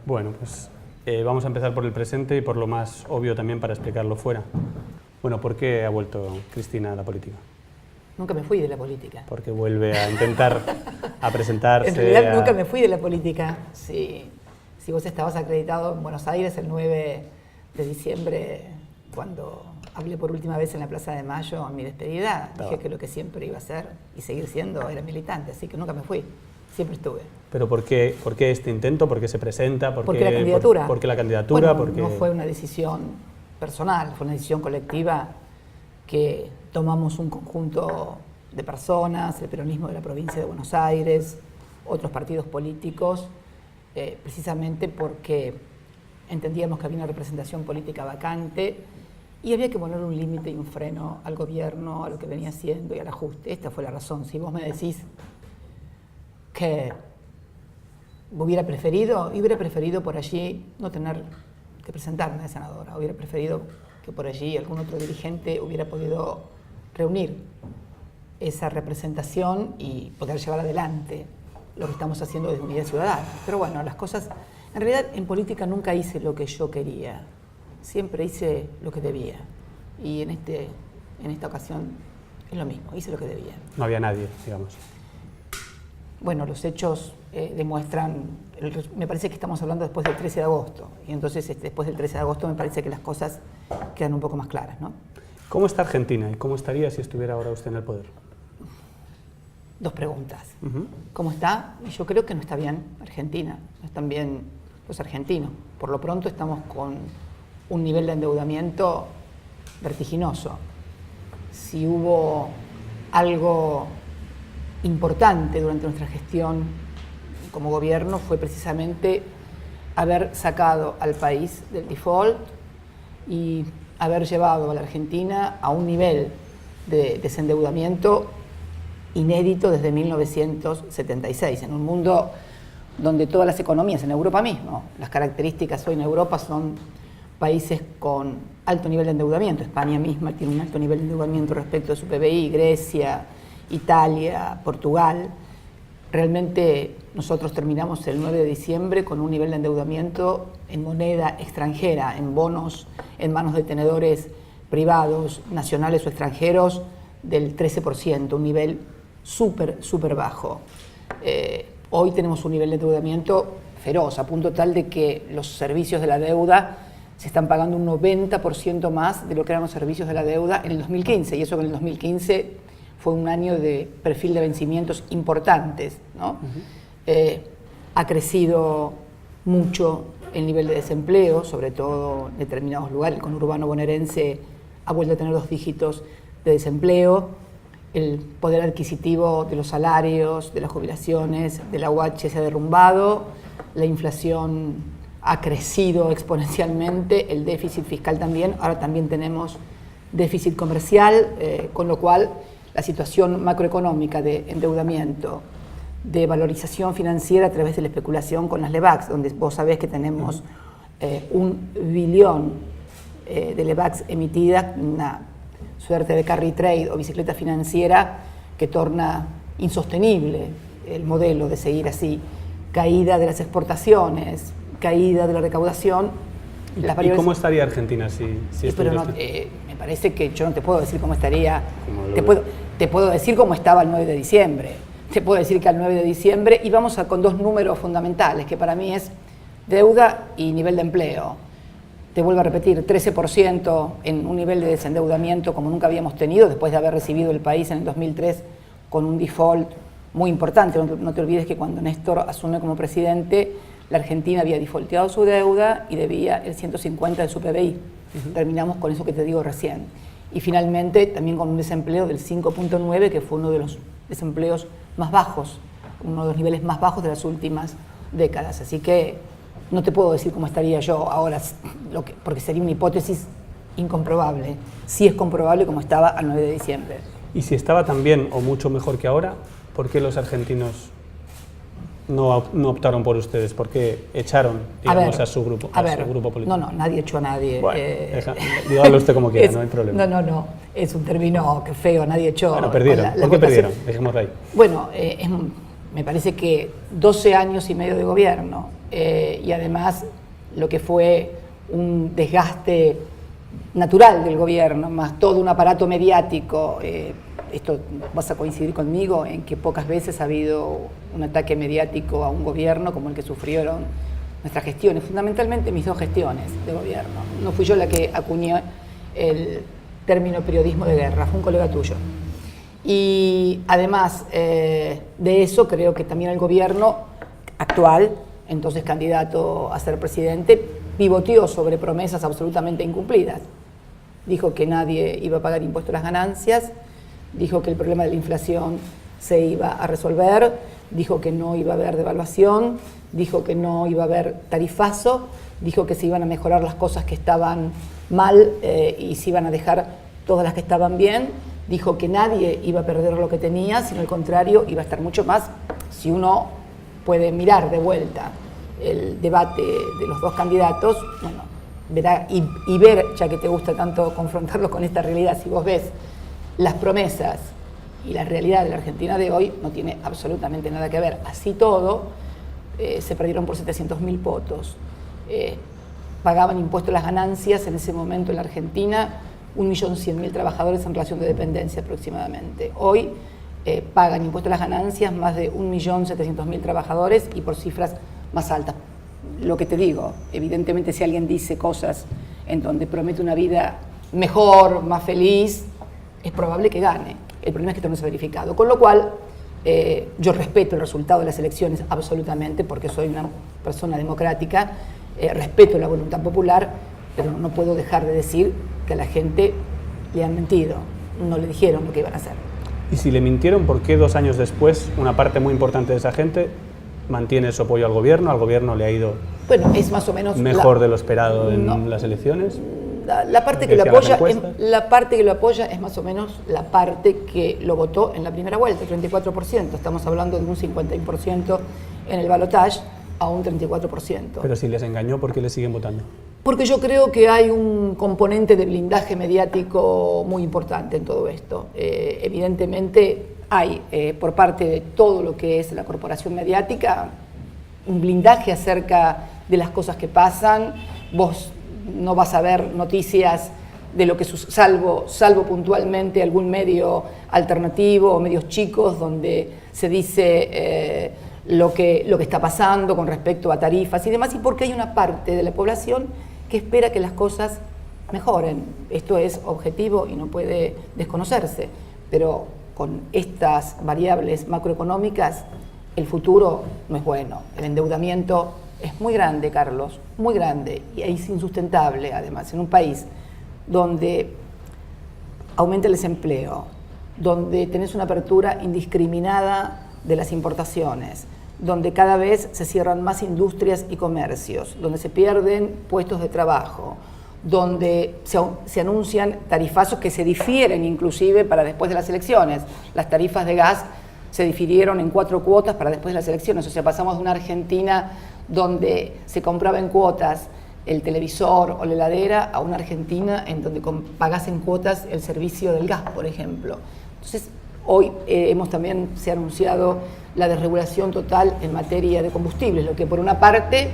Bueno, pues vamos a empezar por el presente y por lo más obvio también para explicarlo fuera. Bueno, ¿por qué ha vuelto Cristina a la política? Nunca me fui de la política. Porque vuelve a intentar a presentarse. En realidad nunca me fui de la política. Si vos estabas acreditado en Buenos Aires el 9 de diciembre, cuando hablé por última vez en la Plaza de Mayo en mi despedida, dije que lo que siempre iba a ser y seguir siendo era militante, así que nunca me fui, siempre estuve. ¿Pero por qué este intento? ¿Por qué se presenta? Porque la candidatura. ¿Por qué la candidatura? Bueno, no fue una decisión personal, fue una decisión colectiva que tomamos un conjunto de personas, el peronismo de la provincia de Buenos Aires, otros partidos políticos, precisamente porque entendíamos que había una representación política vacante y había que poner un límite y un freno al gobierno, a lo que venía haciendo y al ajuste. Esta fue la razón. Si vos me decís que hubiera preferido por allí no tener que presentarme de senadora, hubiera preferido que por allí algún otro dirigente hubiera podido reunir esa representación y poder llevar adelante lo que estamos haciendo desde Unidad Ciudadana. Pero bueno, las cosas, en realidad en política nunca hice lo que yo quería, siempre hice lo que debía. Y en esta ocasión es lo mismo, hice lo que debía. No había nadie, digamos. Bueno, los hechos demuestran, me parece que estamos hablando después del 13 de agosto, y entonces después del 13 de agosto me parece que las cosas quedan un poco más claras, ¿no? ¿Cómo está Argentina y cómo estaría si estuviera ahora usted en el poder? Dos preguntas. ¿Cómo está? Y yo creo que no está bien Argentina, no están bien los argentinos. Por lo pronto estamos con un nivel de endeudamiento vertiginoso. Si hubo algo importante durante nuestra gestión como gobierno fue precisamente haber sacado al país del default y haber llevado a la Argentina a un nivel de desendeudamiento inédito desde 1976, en un mundo donde todas las economías, en Europa mismo, las características hoy en Europa son países con alto nivel de endeudamiento. España misma tiene un alto nivel de endeudamiento respecto a su PBI, Grecia, Italia, Portugal. Realmente nosotros terminamos el 9 de diciembre con un nivel de endeudamiento en moneda extranjera, en bonos, en manos de tenedores privados, nacionales o extranjeros, del 13%, un nivel súper bajo. Hoy tenemos un nivel de endeudamiento feroz, a punto tal de que los servicios de la deuda se están pagando un 90% más de lo que eran los servicios de la deuda en el 2015, y eso que en el 2015 fue un año de perfil de vencimientos importantes, ¿no? Ha crecido mucho el nivel de desempleo, sobre todo en determinados lugares. El conurbano bonaerense ha vuelto a tener 2 dígitos de desempleo. El poder adquisitivo de los salarios, de las jubilaciones, de la UH se ha derrumbado. La inflación ha crecido exponencialmente, el déficit fiscal también. Ahora también tenemos déficit comercial, con lo cual la situación macroeconómica de endeudamiento, de valorización financiera a través de la especulación con las LEVAX, donde vos sabés que tenemos 1 billón de LEVAX emitidas, una suerte de carry trade o bicicleta financiera que torna insostenible el modelo de seguir así. Caída de las exportaciones, caída de la recaudación. ¿Y cómo estaría Argentina si pero no, me parece que yo no te puedo decir cómo estaría, te puedo decir cómo estaba el 9 de diciembre, te puedo decir que al 9 de diciembre íbamos con 2 números fundamentales, que para mí es deuda y nivel de empleo. Te vuelvo a repetir, 13% en un nivel de desendeudamiento como nunca habíamos tenido, después de haber recibido el país en el 2003 con un default muy importante. No te olvides que cuando Néstor asume como presidente, la Argentina había defaulteado su deuda y debía el 150 de su PBI. Terminamos con eso que te digo recién. Y finalmente también con un desempleo del 5.9, que fue uno de los desempleos más bajos, uno de los niveles más bajos de las últimas décadas. Así que no te puedo decir cómo estaría yo ahora, porque sería una hipótesis incomprobable. Sí es comprobable como estaba al 9 de diciembre. Y si estaba tan bien o mucho mejor que ahora, ¿por qué los argentinos no optaron por ustedes? ¿Por qué echaron, digamos, a su grupo político? No, nadie echó a nadie. Bueno, dígalo usted como quiera, no hay problema. No, es un término que feo, nadie echó. Bueno, perdieron. ¿Por qué perdieron? Dejémoslo ahí. Bueno, me parece que 12 años y medio de gobierno, y además lo que fue un desgaste natural del gobierno, más todo un aparato mediático. Esto vas a coincidir conmigo en que pocas veces ha habido un ataque mediático a un gobierno como el que sufrieron nuestras gestiones, fundamentalmente mis 2 gestiones de gobierno. No fui yo la que acuñé el término periodismo de guerra, fue un colega tuyo. Y además de eso, creo que también el gobierno actual, entonces candidato a ser presidente, pivoteó sobre promesas absolutamente incumplidas. Dijo que nadie iba a pagar impuestos a las ganancias, dijo que el problema de la inflación se iba a resolver, dijo que no iba a haber devaluación, dijo que no iba a haber tarifazo, dijo que se iban a mejorar las cosas que estaban mal y se iban a dejar todas las que estaban bien, dijo que nadie iba a perder lo que tenía, sino al contrario, iba a estar mucho más. Si uno puede mirar de vuelta el debate de los 2 candidatos, bueno, verá y ver, ya que te gusta tanto confrontarlo con esta realidad, si vos ves las promesas y la realidad de la Argentina de hoy, no tiene absolutamente nada que ver. Así todo, se perdieron por 700.000 votos. Pagaban impuestos a las ganancias en ese momento en la Argentina 1.100.000 trabajadores en relación de dependencia aproximadamente. Hoy pagan impuestos a las ganancias más de 1.700.000 trabajadores y por cifras más altas. Lo que te digo, evidentemente si alguien dice cosas en donde promete una vida mejor, más feliz, es probable que gane. El problema es que esto no se ha verificado. Con lo cual, yo respeto el resultado de las elecciones absolutamente, porque soy una persona democrática, respeto la voluntad popular, pero no puedo dejar de decir que a la gente le han mentido, no le dijeron lo que iban a hacer. Y si le mintieron, ¿por qué 2 años después una parte muy importante de esa gente mantiene su apoyo al gobierno le ha ido es más o menos mejor de lo esperado en las elecciones? La parte que lo apoya es más o menos la parte que lo votó en la primera vuelta, el 34%. Estamos hablando de un 51% en el balotaje a un 34%. Pero si les engañó, ¿por qué le siguen votando? Porque yo creo que hay un componente de blindaje mediático muy importante en todo esto. Evidentemente hay, por parte de todo lo que es la corporación mediática, un blindaje acerca de las cosas que pasan. Vos no vas a ver noticias de lo que salvo puntualmente algún medio alternativo o medios chicos donde se dice lo que está pasando con respecto a tarifas y demás, y porque hay una parte de la población que espera que las cosas mejoren. Esto es objetivo y no puede desconocerse, pero con estas variables macroeconómicas el futuro no es bueno. El endeudamiento es muy grande, Carlos, muy grande, y es insustentable además en un país donde aumenta el desempleo, donde tenés una apertura indiscriminada de las importaciones, donde cada vez se cierran más industrias y comercios, donde se pierden puestos de trabajo, donde se anuncian tarifazos que se difieren inclusive para después de las elecciones. Las tarifas de gas se difirieron en 4 cuotas para después de las elecciones, o sea, pasamos de una Argentina donde se compraba en cuotas el televisor o la heladera a una Argentina en donde pagás en cuotas el servicio del gas, por ejemplo. Entonces, hoy se ha anunciado la desregulación total en materia de combustibles, lo que por una parte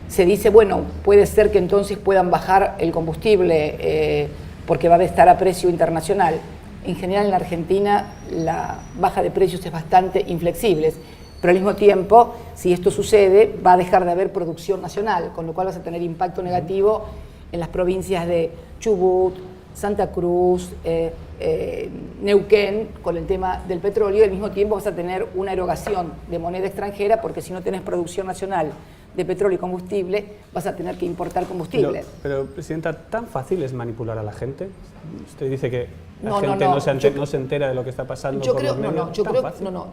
se dice, bueno, puede ser que entonces puedan bajar el combustible porque va a estar a precio internacional. En general en la Argentina la baja de precios es bastante inflexible, pero al mismo tiempo, si esto sucede, va a dejar de haber producción nacional, con lo cual vas a tener impacto negativo en las provincias de Chubut, Santa Cruz, Neuquén, con el tema del petróleo, y al mismo tiempo vas a tener una erogación de moneda extranjera, porque si no tenés producción nacional de petróleo y combustible, vas a tener que importar combustible. Pero Presidenta, ¿tan fácil es manipular a la gente? Usted dice que la gente no se entera de lo que está pasando por los medios.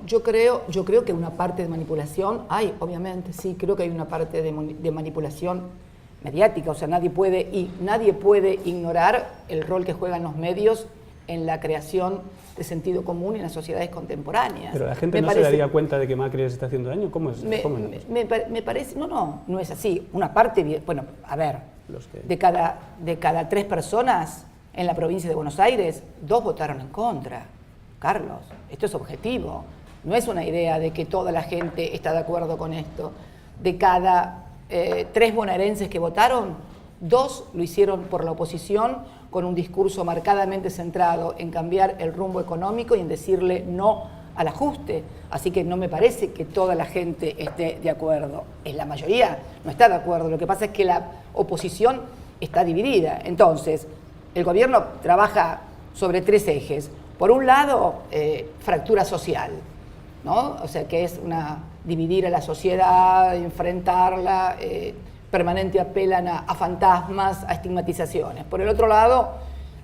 Yo creo que una parte de manipulación hay, obviamente, sí, creo que hay una parte de manipulación mediática, o sea, nadie puede ignorar el rol que juegan los medios en la creación de sentido común en las sociedades contemporáneas. Pero la gente no se daría cuenta de que Macri les está haciendo daño. ¿Cómo es? Me parece, no es así. Una parte, bueno, a ver, de cada 3 personas en la provincia de Buenos Aires, 2 votaron en contra. Carlos, esto es objetivo. No es una idea de que toda la gente está de acuerdo con esto. de cada 3 bonaerenses que votaron, 2 lo hicieron por la oposición, con un discurso marcadamente centrado en cambiar el rumbo económico y en decirle no al ajuste. Así que no me parece que toda la gente esté de acuerdo. Es la mayoría, no está de acuerdo. Lo que pasa es que la oposición está dividida. Entonces, el gobierno trabaja sobre 3 ejes. Por un lado, fractura social, ¿no? O sea, que es dividir a la sociedad, enfrentarla, permanente apelan a fantasmas, a estigmatizaciones. Por el otro lado,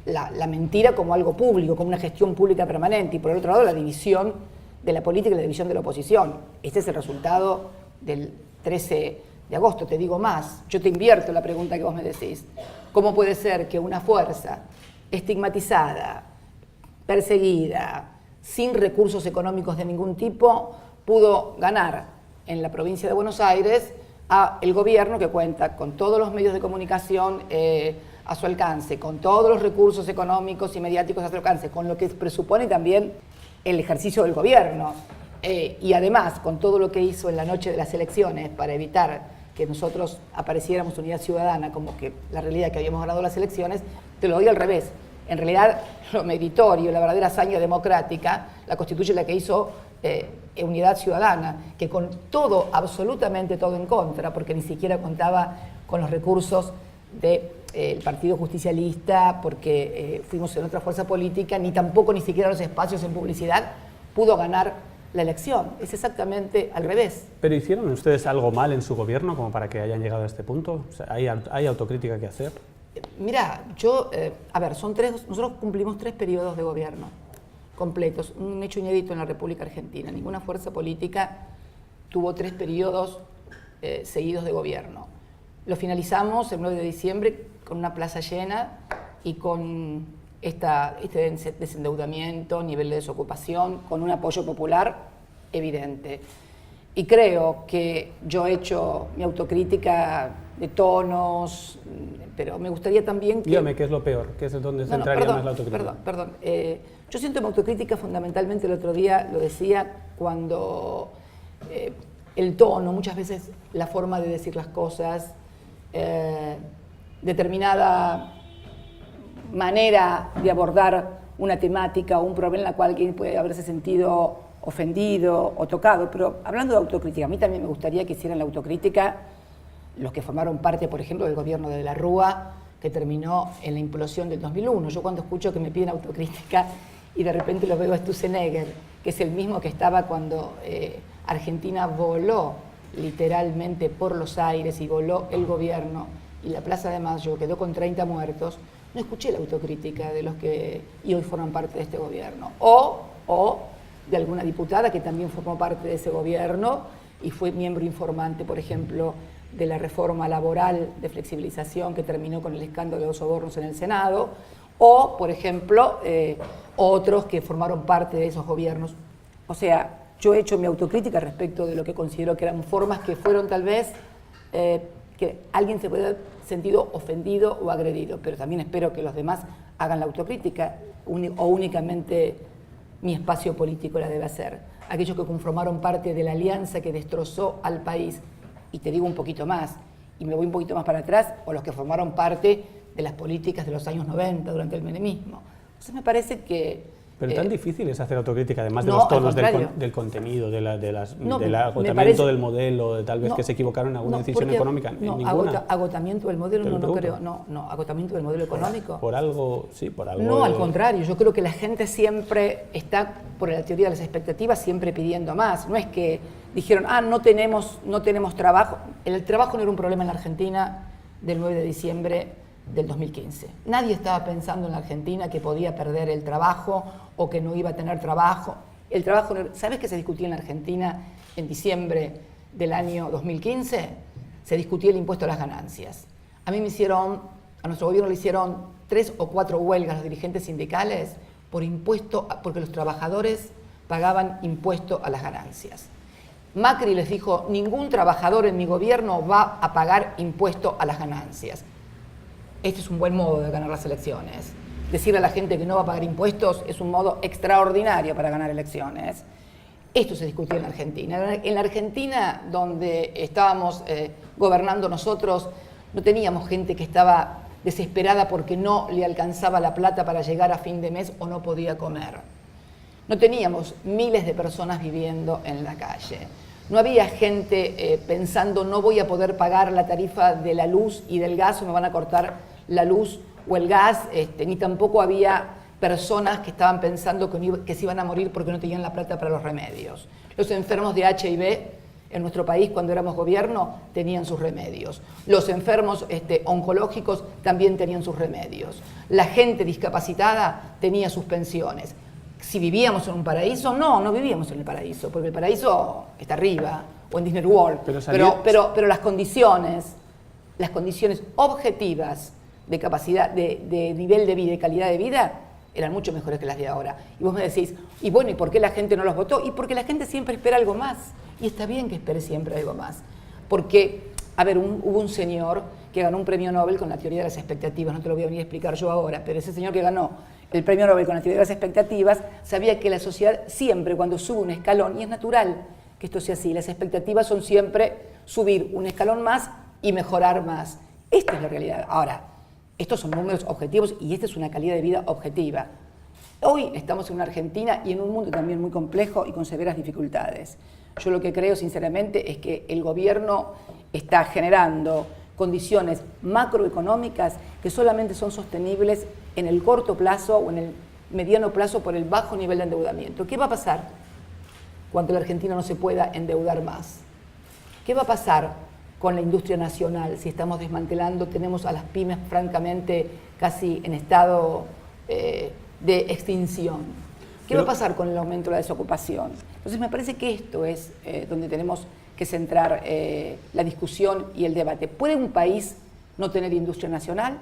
la mentira como algo público, como una gestión pública permanente. Y por el otro lado, la división de la política y la división de la oposición. Este es el resultado del 13 de agosto. Te digo más, yo te invierto la pregunta que vos me decís. ¿Cómo puede ser que una fuerza estigmatizada, perseguida, sin recursos económicos de ningún tipo, pudo ganar en la provincia de Buenos Aires a el gobierno que cuenta con todos los medios de comunicación a su alcance, con todos los recursos económicos y mediáticos a su alcance, con lo que presupone también el ejercicio del gobierno, y además con todo lo que hizo en la noche de las elecciones para evitar que nosotros apareciéramos Unidad Ciudadana como que la realidad que habíamos ganado las elecciones? Te lo doy al revés. En realidad, lo meritorio, la verdadera hazaña democrática, la constituye la que hizo Unidad Ciudadana, que con todo, absolutamente todo en contra, porque ni siquiera contaba con los recursos del Partido Justicialista, porque fuimos en otra fuerza política, ni tampoco ni siquiera los espacios en publicidad, pudo ganar la elección. Es exactamente al revés. ¿Pero hicieron ustedes algo mal en su gobierno como para que hayan llegado a este punto? O sea, ¿hay autocrítica que hacer? Mira, a ver, nosotros cumplimos 3 periodos de gobierno completos, un hecho inédito en la República Argentina. Ninguna fuerza política tuvo 3 periodos seguidos de gobierno. Lo finalizamos el 9 de diciembre con una plaza llena y con este desendeudamiento, nivel de desocupación, con un apoyo popular evidente. Y creo que yo he hecho mi autocrítica de tonos, pero me gustaría también que... Dígame, ¿qué es lo peor? ¿Qué es donde se entraría más la autocrítica? Perdón. Yo siento mi autocrítica fundamentalmente, el otro día lo decía, cuando el tono, muchas veces la forma de decir las cosas, determinada manera de abordar una temática o un problema en la cual alguien puede haberse sentido ofendido o tocado. Pero hablando de autocrítica, a mí también me gustaría que hicieran la autocrítica los que formaron parte, por ejemplo, del gobierno de la Rúa, que terminó en la implosión del 2001. Yo cuando escucho que me piden autocrítica y de repente lo veo a Sturzenegger, que es el mismo que estaba cuando Argentina voló literalmente por los aires y voló el gobierno y la Plaza de Mayo quedó con 30 muertos, no escuché la autocrítica de los que hoy forman parte de este gobierno. O de alguna diputada que también formó parte de ese gobierno y fue miembro informante, por ejemplo, de la reforma laboral de flexibilización que terminó con el escándalo de los sobornos en el Senado, o, por ejemplo, otros que formaron parte de esos gobiernos. O sea, yo he hecho mi autocrítica respecto de lo que considero que eran formas que fueron tal vez que alguien se puede haber sentido ofendido o agredido, pero también espero que los demás hagan la autocrítica, o únicamente mi espacio político la debe hacer. Aquellos que conformaron parte de la alianza que destrozó al país, y te digo un poquito más, y me voy un poquito más para atrás, o los que formaron parte de las políticas de los años 90 durante el menemismo. Entonces me parece que... Pero tan difícil es hacer autocrítica, además de los tonos del contenido, del agotamiento del modelo, de tal vez que se equivocaron en alguna decisión económica. Ninguna. Agotamiento del modelo no creo. No, agotamiento del modelo económico. Por algo, sí, por algo. No, al contrario, yo creo que la gente siempre está, por la teoría de las expectativas, siempre pidiendo más. No es que dijeron, no tenemos trabajo. El trabajo no era un problema en la Argentina del 9 de diciembre del 2015. Nadie estaba pensando en la Argentina que podía perder el trabajo o que no iba a tener trabajo. El trabajo, ¿sabes qué se discutía en la Argentina en diciembre del año 2015? Se discutía el impuesto a las ganancias. A nuestro gobierno le hicieron 3 o 4 huelgas los dirigentes sindicales porque los trabajadores pagaban impuesto a las ganancias. Macri les dijo, ningún trabajador en mi gobierno va a pagar impuesto a las ganancias. Este es un buen modo de ganar las elecciones. Decirle a la gente que no va a pagar impuestos es un modo extraordinario para ganar elecciones. Esto se discutía en la Argentina. En la Argentina, donde estábamos gobernando nosotros, no teníamos gente que estaba desesperada porque no le alcanzaba la plata para llegar a fin de mes o no podía comer. No teníamos miles de personas viviendo en la calle. No había gente pensando, no voy a poder pagar la tarifa de la luz y del gas o me van a cortar la luz o el gas, ni tampoco había personas que estaban pensando que se iban a morir porque no tenían la plata para los remedios. Los enfermos de HIV en nuestro país, cuando éramos gobierno, tenían sus remedios. Los enfermos oncológicos también tenían sus remedios. La gente discapacitada tenía sus pensiones. Si vivíamos en un paraíso, no vivíamos en el paraíso, porque el paraíso está arriba, o en Disney World. Pero las condiciones objetivas de capacidad, de nivel de vida y calidad de vida, eran mucho mejores que las de ahora. Y vos me decís, y bueno, ¿y por qué la gente no los votó? Y porque la gente siempre espera algo más. Y está bien que espere siempre algo más. Porque, a ver, hubo un señor que ganó un premio Nobel con la teoría de las expectativas, no te lo voy a venir a explicar yo ahora, pero ese señor que ganó el premio Nobel con la teoría de las expectativas sabía que la sociedad siempre, cuando sube un escalón, y es natural que esto sea así, las expectativas son siempre subir un escalón más y mejorar más. Esta es la realidad. Ahora, estos son números objetivos y esta es una calidad de vida objetiva. Hoy estamos en una Argentina y en un mundo también muy complejo y con severas dificultades. Yo lo que creo sinceramente es que el gobierno está generando condiciones macroeconómicas que solamente son sostenibles en el corto plazo o en el mediano plazo por el bajo nivel de endeudamiento. ¿Qué va a pasar cuando la Argentina no se pueda endeudar más? ¿Qué va a pasar con la industria nacional si estamos desmantelando? Tenemos a las pymes francamente casi en estado de extinción. ¿Qué va a pasar con el aumento de la desocupación? Entonces me parece que esto es donde tenemos que centrar la discusión y el debate. ¿Puede un país no tener industria nacional?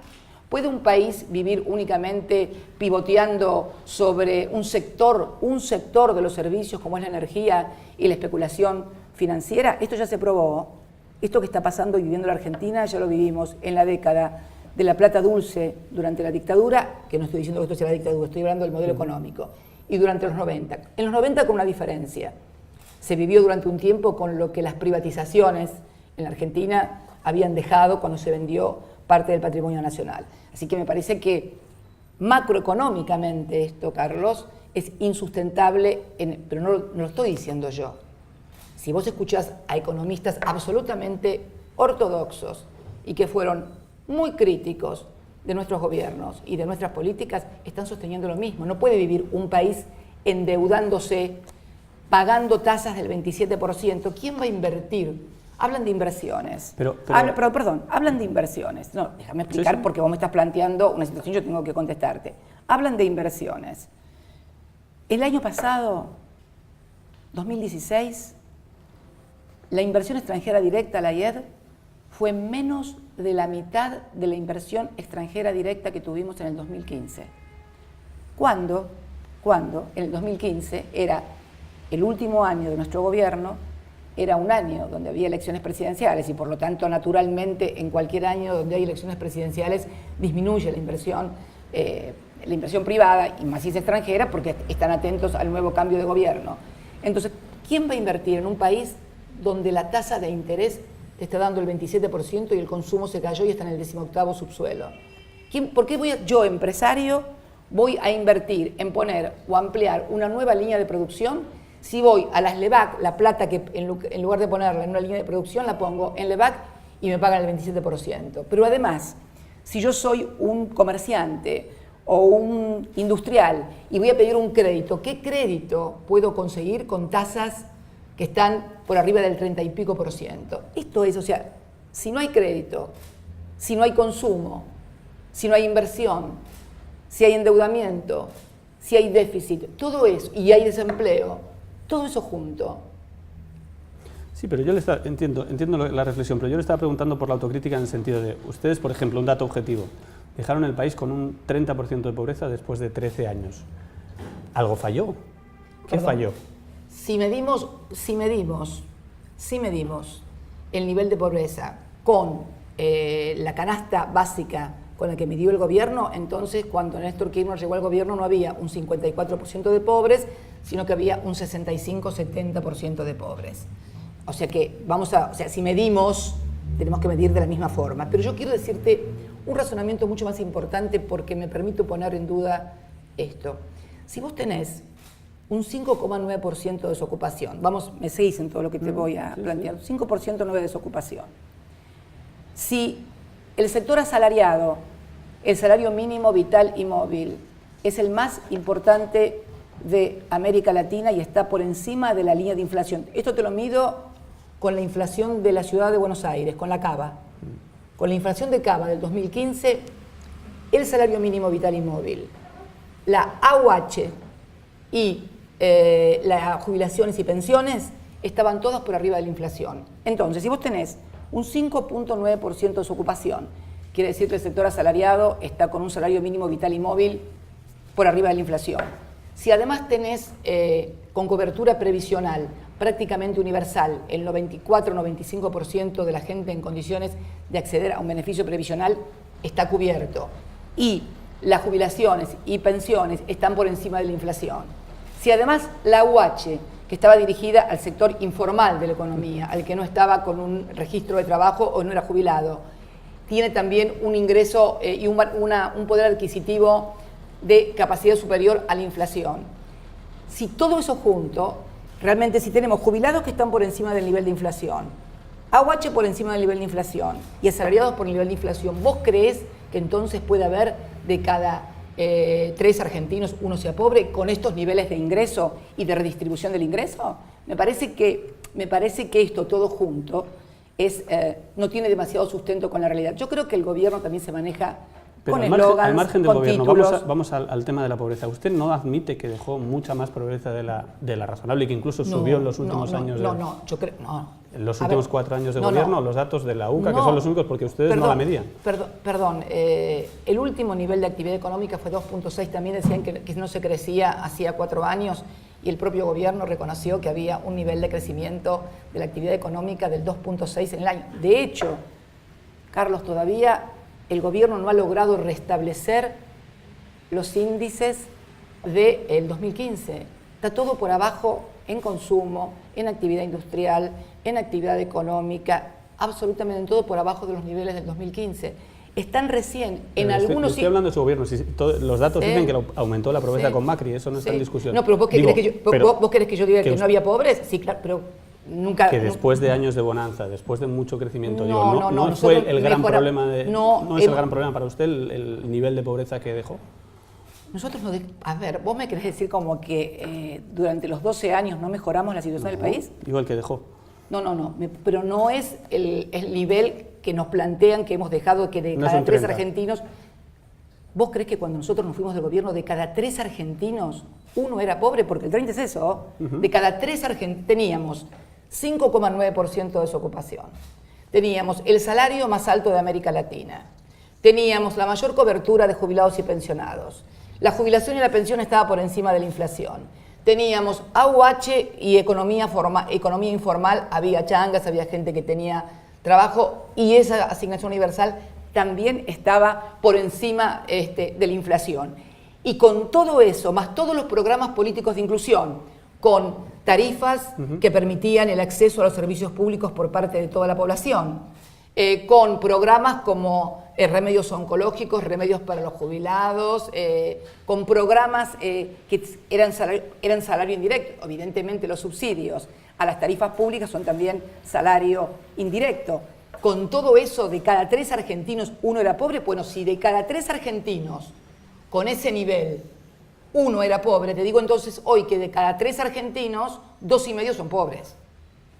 ¿Puede un país vivir únicamente pivoteando sobre un sector de los servicios como es la energía y la especulación financiera? Esto ya se probó. Esto que está pasando y viviendo la Argentina ya lo vivimos en la década de la plata dulce durante la dictadura, que no estoy diciendo que esto sea la dictadura, estoy hablando del modelo económico, y durante los 90. En los 90 con una diferencia. Se vivió durante un tiempo con lo que las privatizaciones en la Argentina habían dejado cuando se vendió parte del patrimonio nacional. Así que me parece que macroeconómicamente esto, Carlos, es insustentable, pero no lo estoy diciendo yo. Si vos escuchás a economistas absolutamente ortodoxos y que fueron muy críticos de nuestros gobiernos y de nuestras políticas, están sosteniendo lo mismo. No puede vivir un país endeudándose, pagando tasas del 27%. ¿Quién va a invertir? Hablan de inversiones. Hablan de inversiones. No, déjame explicar porque vos me estás planteando una situación, yo tengo que contestarte. Hablan de inversiones. El año pasado, 2016, la inversión extranjera directa, la IED, fue menos de la mitad de la inversión extranjera directa que tuvimos en el 2015. ¿Cuándo? En el 2015 era el último año de nuestro gobierno, era un año donde había elecciones presidenciales y por lo tanto naturalmente en cualquier año donde hay elecciones presidenciales disminuye la inversión privada y más si es extranjera porque están atentos al nuevo cambio de gobierno. Entonces, ¿quién va a invertir en un país donde la tasa de interés te está dando el 27% y el consumo se cayó y está en el 18º subsuelo? ¿Por qué yo, empresario, voy a invertir en poner o ampliar una nueva línea de producción si voy a las LEVAC, la plata que en lugar de ponerla en una línea de producción la pongo en LEVAC y me pagan el 27%? Pero además, si yo soy un comerciante o un industrial y voy a pedir un crédito, ¿qué crédito puedo conseguir con tasas que están por arriba del 30 y pico %? Esto es, o sea, si no hay crédito, si no hay consumo, si no hay inversión, si hay endeudamiento, si hay déficit, todo eso, y hay desempleo, todo eso junto. Sí, pero yo entiendo la reflexión, pero yo le estaba preguntando por la autocrítica en el sentido de, ustedes, por ejemplo, un dato objetivo, dejaron el país con un 30% de pobreza después de 13 años. ¿Algo falló? ¿Qué falló? Si medimos el nivel de pobreza con la canasta básica con la que midió el gobierno, entonces cuando Néstor Kirchner llegó al gobierno no había un 54% de pobres, sino que había un 65-70% de pobres. O sea que si medimos, tenemos que medir de la misma forma. Pero yo quiero decirte un razonamiento mucho más importante porque me permito poner en duda esto. Si vos tenés un 5,9% de desocupación, me seguís en todo lo que te voy a plantear, 5% de desocupación. Si el sector asalariado, el salario mínimo vital y móvil, es el más importante de América Latina y está por encima de la línea de inflación. Esto te lo mido con la inflación de la ciudad de Buenos Aires, con la CABA. Con la inflación de CABA del 2015, el salario mínimo vital y móvil, la AUH y las jubilaciones y pensiones estaban todas por arriba de la inflación. Entonces, si vos tenés un 5,9% de desocupación, quiere decir que el sector asalariado está con un salario mínimo vital y móvil por arriba de la inflación. Si además tenés con cobertura previsional prácticamente universal, el 94-95% de la gente en condiciones de acceder a un beneficio previsional está cubierto y las jubilaciones y pensiones están por encima de la inflación. Si además la UH, que estaba dirigida al sector informal de la economía, al que no estaba con un registro de trabajo o no era jubilado, tiene también un ingreso y un poder adquisitivo de capacidad superior a la inflación. Si todo eso junto, realmente si tenemos jubilados que están por encima del nivel de inflación, AUH por encima del nivel de inflación y asalariados por el nivel de inflación, ¿vos creés que entonces puede haber de cada 3 argentinos uno sea pobre con estos niveles de ingreso y de redistribución del ingreso? Me parece que esto todo junto no tiene demasiado sustento con la realidad. Yo creo que el gobierno también se maneja pero con eslogans, al margen del gobierno, títulos. vamos al tema de la pobreza. ¿Usted no admite que dejó mucha más pobreza de la razonable y que incluso subió en los últimos años? Yo creo, en los últimos 4 años de gobierno, los datos de la UCA, que son los únicos porque ustedes no la medían. Perdón, el último nivel de actividad económica fue 2,6, también decían que no se crecía hacía 4 años y el propio gobierno reconoció que había un nivel de crecimiento de la actividad económica del 2,6 en el año. De hecho, Carlos, todavía el gobierno no ha logrado restablecer los índices del 2015. Está todo por abajo en consumo, en actividad industrial, en actividad económica, absolutamente todo por abajo de los niveles del 2015. Están recién en algunos... Estoy hablando de su gobierno. Los datos dicen que aumentó la pobreza con Macri, eso no está en discusión. No, pero ¿vos querés que yo diga que no había pobres? Sí, claro, pero... Nunca, que después de años de bonanza, después de mucho crecimiento, no fue el gran problema no es el gran problema para usted el nivel de pobreza que dejó. Nosotros a ver, vos me querés decir como que durante los 12 años no mejoramos la situación del país. Digo el que dejó. Pero no es el nivel que nos plantean que hemos dejado que de cada 3 argentinos. ¿Vos crees que cuando nosotros nos fuimos del gobierno de cada 3 argentinos uno era pobre? Porque el 30 es eso. De cada 3 argentinos teníamos 5,9% de desocupación. Teníamos el salario más alto de América Latina. Teníamos la mayor cobertura de jubilados y pensionados. La jubilación y la pensión estaba por encima de la inflación. Teníamos AUH y economía informal. Había changas, había gente que tenía trabajo y esa asignación universal también estaba por encima de la inflación. Y con todo eso, más todos los programas políticos de inclusión, con tarifas que permitían el acceso a los servicios públicos por parte de toda la población, con programas como remedios oncológicos, remedios para los jubilados, con programas que eran salario indirecto. Evidentemente los subsidios a las tarifas públicas son también salario indirecto. Con todo eso, de cada 3 argentinos uno era pobre. Bueno, si de cada 3 argentinos con ese nivel uno era pobre, te digo entonces hoy que de cada 3 argentinos, 2,5 son pobres.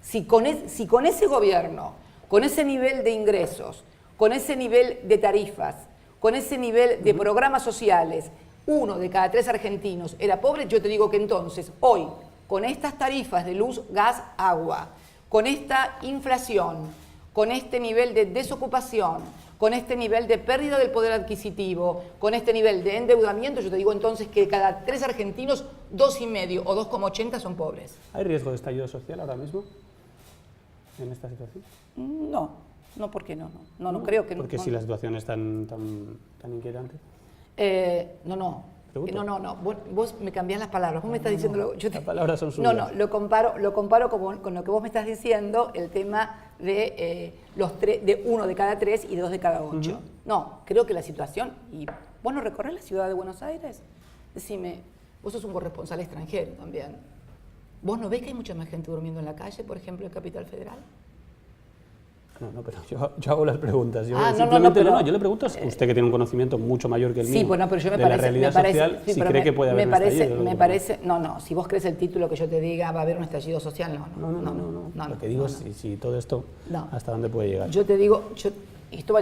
Si con ese gobierno, con ese nivel de ingresos, con ese nivel de tarifas, con ese nivel de programas sociales, 1 de cada 3 argentinos era pobre, yo te digo que entonces hoy, con estas tarifas de luz, gas, agua, con esta inflación, con este nivel de desocupación, con este nivel de pérdida del poder adquisitivo, con este nivel de endeudamiento, yo te digo entonces que cada 3 argentinos, 2,5 o 2,80 son pobres. ¿Hay riesgo de estallido social ahora mismo en esta situación? No. No, ¿por qué no? No creo que no. Porque si la situación es tan inquietante. No. Vos me cambiás las palabras. Vos me estás diciendo... Las palabras son suyas. No, lo comparo con lo que vos me estás diciendo, el tema de de 1 de cada 3 y 2 de cada 8. No, creo que la situación... ¿Y vos no recorres la ciudad de Buenos Aires? Decime, vos sos un corresponsal extranjero también. ¿Vos no ves que hay mucha más gente durmiendo en la calle, por ejemplo, en Capital Federal? No, pero yo hago las preguntas. Yo yo le pregunto a usted que tiene un conocimiento mucho mayor que el mío. Sí, bueno, pero yo de la realidad social, si cree que puede haber un estallido. Si vos crees el título que yo te diga va a haber un estallido social, no. Lo que digo es si todo esto, ¿hasta dónde puede llegar? Yo te digo, esto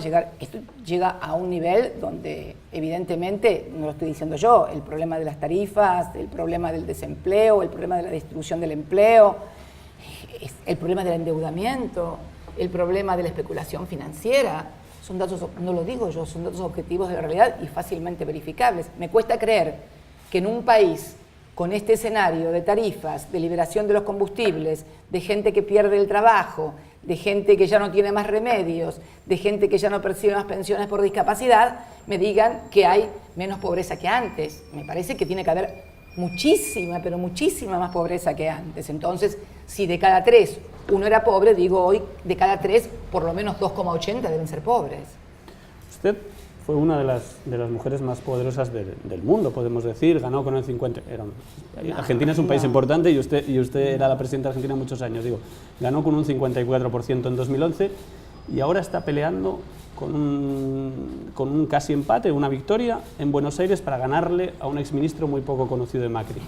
llega a un nivel donde evidentemente, no lo estoy diciendo yo, el problema de las tarifas, el problema del desempleo, el problema de la distribución del empleo, el problema del endeudamiento, el problema de la especulación financiera, son datos, no lo digo yo, son datos objetivos de la realidad y fácilmente verificables. Me cuesta creer que en un país con este escenario de tarifas, de liberación de los combustibles, de gente que pierde el trabajo, de gente que ya no tiene más remedios, de gente que ya no percibe más pensiones por discapacidad, me digan que hay menos pobreza que antes. Me parece que tiene que haber muchísima, pero muchísima más pobreza que antes. Entonces, si de cada 3 uno era pobre, digo hoy, de cada 3, por lo menos 2,80 deben ser pobres. Usted fue una de las mujeres más poderosas del mundo, podemos decir, ganó con el 50%. Argentina es un país importante y usted era la presidenta de Argentina muchos años, ganó con un 54% en 2011 y ahora está peleando con un casi empate, una victoria en Buenos Aires para ganarle a un exministro muy poco conocido de Macri.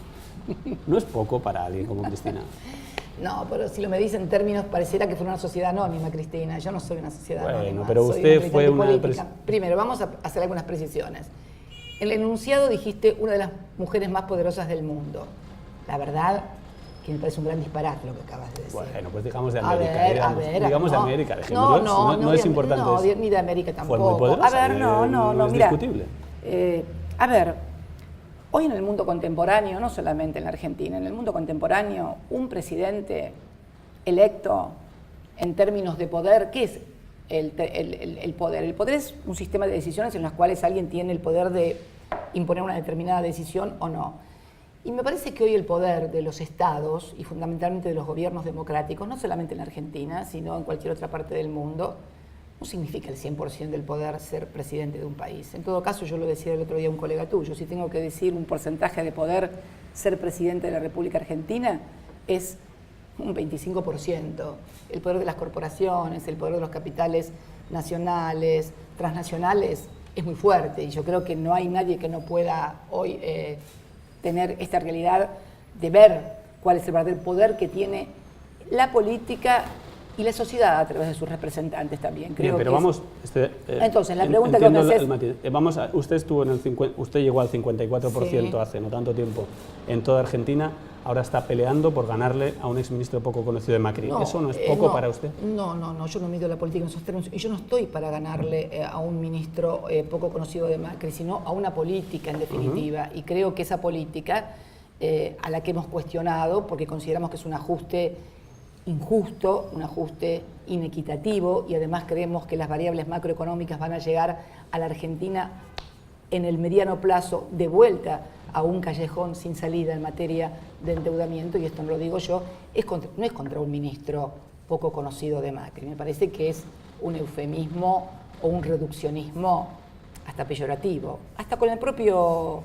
¿No es poco para alguien como Cristina? No, pero si lo me dicen en términos, pareciera que fue una sociedad anónima, Cristina. Yo no soy una sociedad anónima. Pero usted fue una... Primero, vamos a hacer algunas precisiones. En el enunciado dijiste una de las mujeres más poderosas del mundo. La verdad, que me parece un gran disparate lo que acabas de decir. Bueno, pues digamos de América. Digamos de América, dejémoslo. No es importante. No, ni de América tampoco. Fue muy poderosa. A ver, no, es mira. Discutible. Hoy en el mundo contemporáneo, no solamente en la Argentina, en el mundo contemporáneo, un presidente electo en términos de poder, ¿qué es el poder? El poder es un sistema de decisiones en las cuales alguien tiene el poder de imponer una determinada decisión o no. Y me parece que hoy el poder de los estados y fundamentalmente de los gobiernos democráticos, no solamente en la Argentina, sino en cualquier otra parte del mundo, no significa el 100% del poder ser presidente de un país. En todo caso, yo lo decía el otro día a un colega tuyo, si tengo que decir un porcentaje de poder ser presidente de la República Argentina, es un 25%. El poder de las corporaciones, el poder de los capitales nacionales, transnacionales, es muy fuerte y yo creo que no hay nadie que no pueda hoy tener esta realidad de ver cuál es el verdadero poder que tiene la política y la sociedad a través de sus representantes también. Creo. Bien, pero vamos... entonces, la pregunta que me haces... Usted llegó al 54% hace no tanto tiempo en toda Argentina, ahora está peleando por ganarle a un exministro poco conocido de Macri. ¿Eso no es poco para usted? No, yo no mido la política en esos términos. Y yo no estoy para ganarle a un ministro poco conocido de Macri, sino a una política en definitiva. Y creo que esa política, a la que hemos cuestionado, porque consideramos que es un ajuste injusto, un ajuste inequitativo y además creemos que las variables macroeconómicas van a llegar a la Argentina en el mediano plazo de vuelta a un callejón sin salida en materia de endeudamiento, y esto no lo digo yo, no es contra un ministro poco conocido de Macri, me parece que es un eufemismo o un reduccionismo hasta peyorativo, hasta con el propio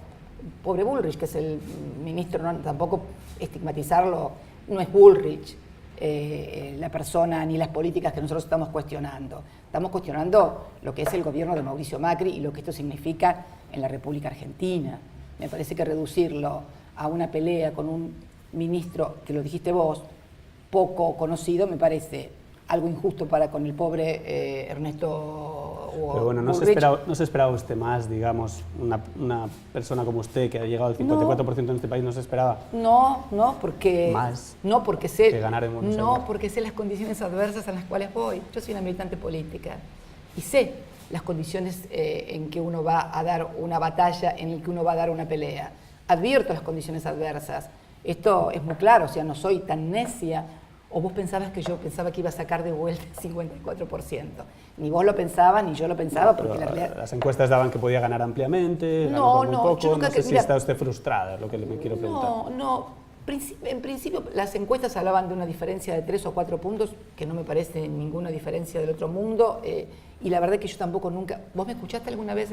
pobre Bullrich, que es el ministro, tampoco estigmatizarlo, no es Bullrich la persona ni las políticas que nosotros estamos cuestionando. Estamos cuestionando lo que es el gobierno de Mauricio Macri y lo que esto significa en la República Argentina. Me parece que reducirlo a una pelea con un ministro, que lo dijiste vos, poco conocido, me parece algo injusto para con el pobre Ernesto. Pero bueno, ¿no se esperaba usted más, digamos, una persona como usted que ha llegado al 54% en este país, no se esperaba? No, porque más sé que ganar en Buenos Aires. No, porque sé las condiciones adversas en las cuales voy. Yo soy una militante política y sé las condiciones en que uno va a dar una batalla, en el que uno va a dar una pelea. Advierto las condiciones adversas. Esto es muy claro, o sea, no soy tan necia ¿O vos pensabas que yo pensaba que iba a sacar de vuelta el 54%? Ni vos lo pensabas, ni yo lo pensaba, porque la realidad... Las encuestas daban que podía ganar ampliamente, ganó por muy poco. Yo nunca no sé si está usted frustrada, es lo que me quiero preguntar. En principio las encuestas hablaban de una diferencia de 3 o 4 puntos, que no me parece ninguna diferencia del otro mundo, y la verdad que yo tampoco nunca... ¿Vos me escuchaste alguna vez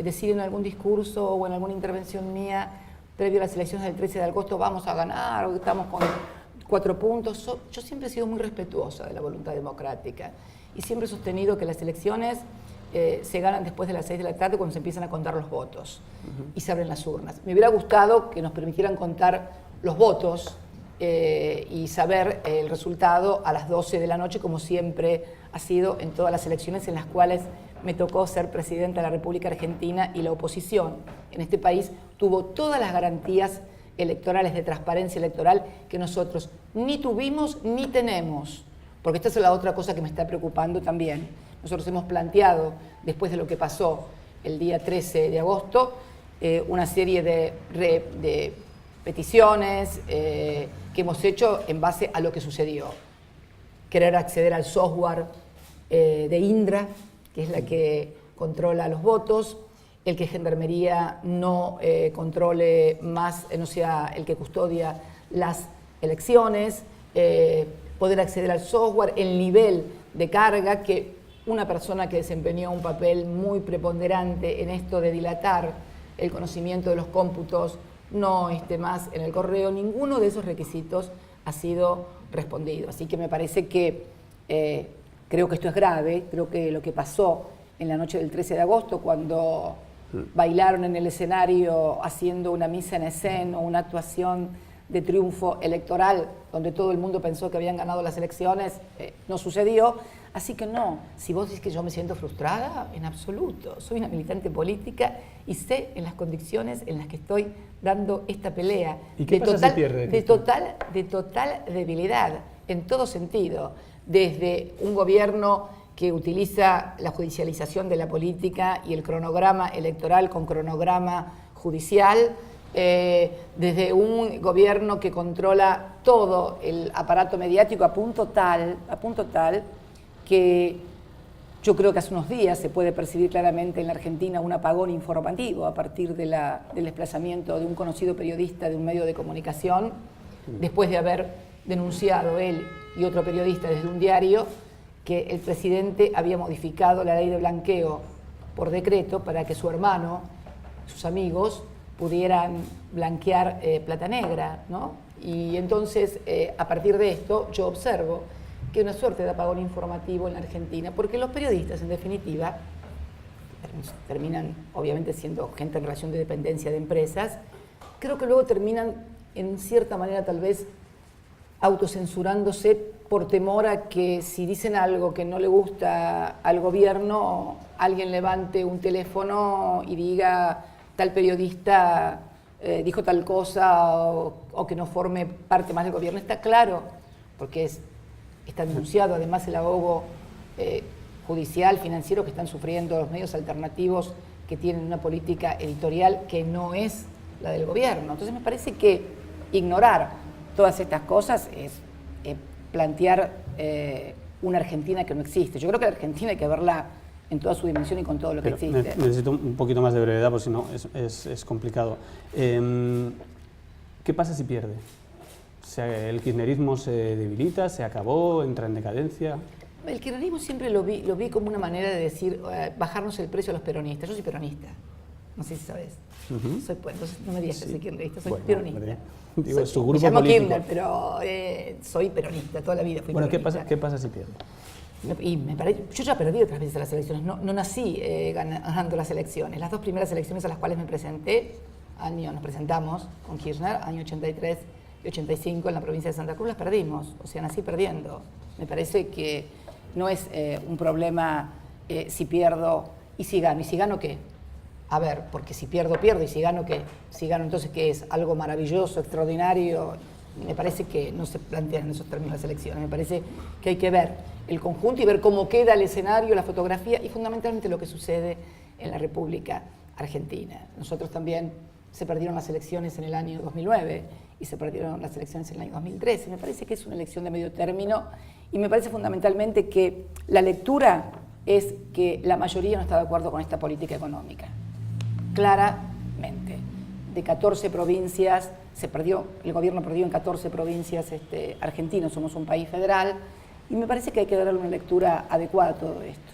decir en algún discurso o en alguna intervención mía previo a las elecciones del 13 de agosto vamos a ganar, o estamos con 4 puntos? Yo siempre he sido muy respetuosa de la voluntad democrática y siempre he sostenido que las elecciones se ganan después de las 6 de la tarde cuando se empiezan a contar los votos y se abren las urnas. Me hubiera gustado que nos permitieran contar los votos y saber el resultado a las 12 de la noche, como siempre ha sido en todas las elecciones en las cuales me tocó ser presidenta de la República Argentina, y la oposición en este país tuvo todas las garantías electorales de transparencia electoral que nosotros ni tuvimos ni tenemos, porque esta es la otra cosa que me está preocupando también. Nosotros hemos planteado, después de lo que pasó el día 13 de agosto, una serie de peticiones que hemos hecho en base a lo que sucedió. Querer acceder al software de Indra, que es la que controla los votos, el que Gendarmería no controle más, no sea el que custodia las elecciones, poder acceder al software, el nivel de carga, que una persona que desempeñó un papel muy preponderante en esto de dilatar el conocimiento de los cómputos no esté más en el correo. Ninguno de esos requisitos ha sido respondido. Así que me parece que creo que esto es grave. Creo que lo que pasó en la noche del 13 de agosto, cuando bailaron en el escenario haciendo una mise en escena o una actuación de triunfo electoral, donde todo el mundo pensó que habían ganado las elecciones, no sucedió. Así que no, si vos decís que yo me siento frustrada, en absoluto. Soy una militante política y sé en las condiciones en las que estoy dando esta pelea. ¿Y qué pasa si pierde? De total debilidad, en todo sentido. Desde un gobierno que utiliza la judicialización de la política y el cronograma electoral con cronograma judicial, desde un gobierno que controla todo el aparato mediático a punto tal que yo creo que hace unos días se puede percibir claramente en la Argentina un apagón informativo a partir del desplazamiento de un conocido periodista de un medio de comunicación, después de haber denunciado él y otro periodista desde un diario que el presidente había modificado la ley de blanqueo por decreto para que su hermano, sus amigos, pudieran blanquear plata negra, ¿no? Y entonces, a partir de esto, yo observo que hay una suerte de apagón informativo en la Argentina, porque los periodistas, en definitiva, terminan obviamente siendo gente en relación de dependencia de empresas, creo que luego terminan, en cierta manera, tal vez, autocensurándose por temor a que si dicen algo que no le gusta al gobierno, alguien levante un teléfono y diga tal periodista dijo tal cosa o que no forme parte más del gobierno. Está claro, porque está denunciado además el ahogo judicial, financiero que están sufriendo los medios alternativos que tienen una política editorial que no es la del gobierno. Entonces me parece que ignorar todas estas cosas es plantear una Argentina que no existe. Yo creo que la Argentina hay que verla en toda su dimensión y con todo lo que existe. Necesito un poquito más de brevedad, porque si no es complicado. ¿Qué pasa si pierde? ¿El kirchnerismo se debilita, se acabó, entra en decadencia? El kirchnerismo siempre lo vi como una manera de decir, bajarnos el precio a los peronistas. Yo soy peronista, no sé si sabes. Entonces no me digas que soy kirchnerista, soy peronista. Digo, su grupo me llamo político. Kirchner, pero soy peronista, toda la vida fui peronista. ¿Qué pasa si pierde? Y yo ya perdí otras veces las elecciones, no nací ganando las elecciones. Las 2 primeras elecciones a las cuales me presenté, nos presentamos con Kirchner, año 83 y 85 en la provincia de Santa Cruz, las perdimos, o sea, nací perdiendo. Me parece que no es un problema si pierdo y si gano. ¿Y si gano qué? A ver, porque si pierdo, pierdo, y si gano, ¿qué? Si gano, entonces, ¿qué es? Algo maravilloso, extraordinario. Me parece que no se plantean en esos términos las elecciones. Me parece que hay que ver el conjunto y ver cómo queda el escenario, la fotografía y fundamentalmente lo que sucede en la República Argentina. Nosotros también se perdieron las elecciones en el año 2009 y se perdieron las elecciones en el año 2013. Me parece que es una elección de medio término y me parece fundamentalmente que la lectura es que la mayoría no está de acuerdo con esta política económica. Claramente. De 14 provincias, el gobierno perdió en 14 provincias argentinas, somos un país federal, y me parece que hay que darle una lectura adecuada a todo esto.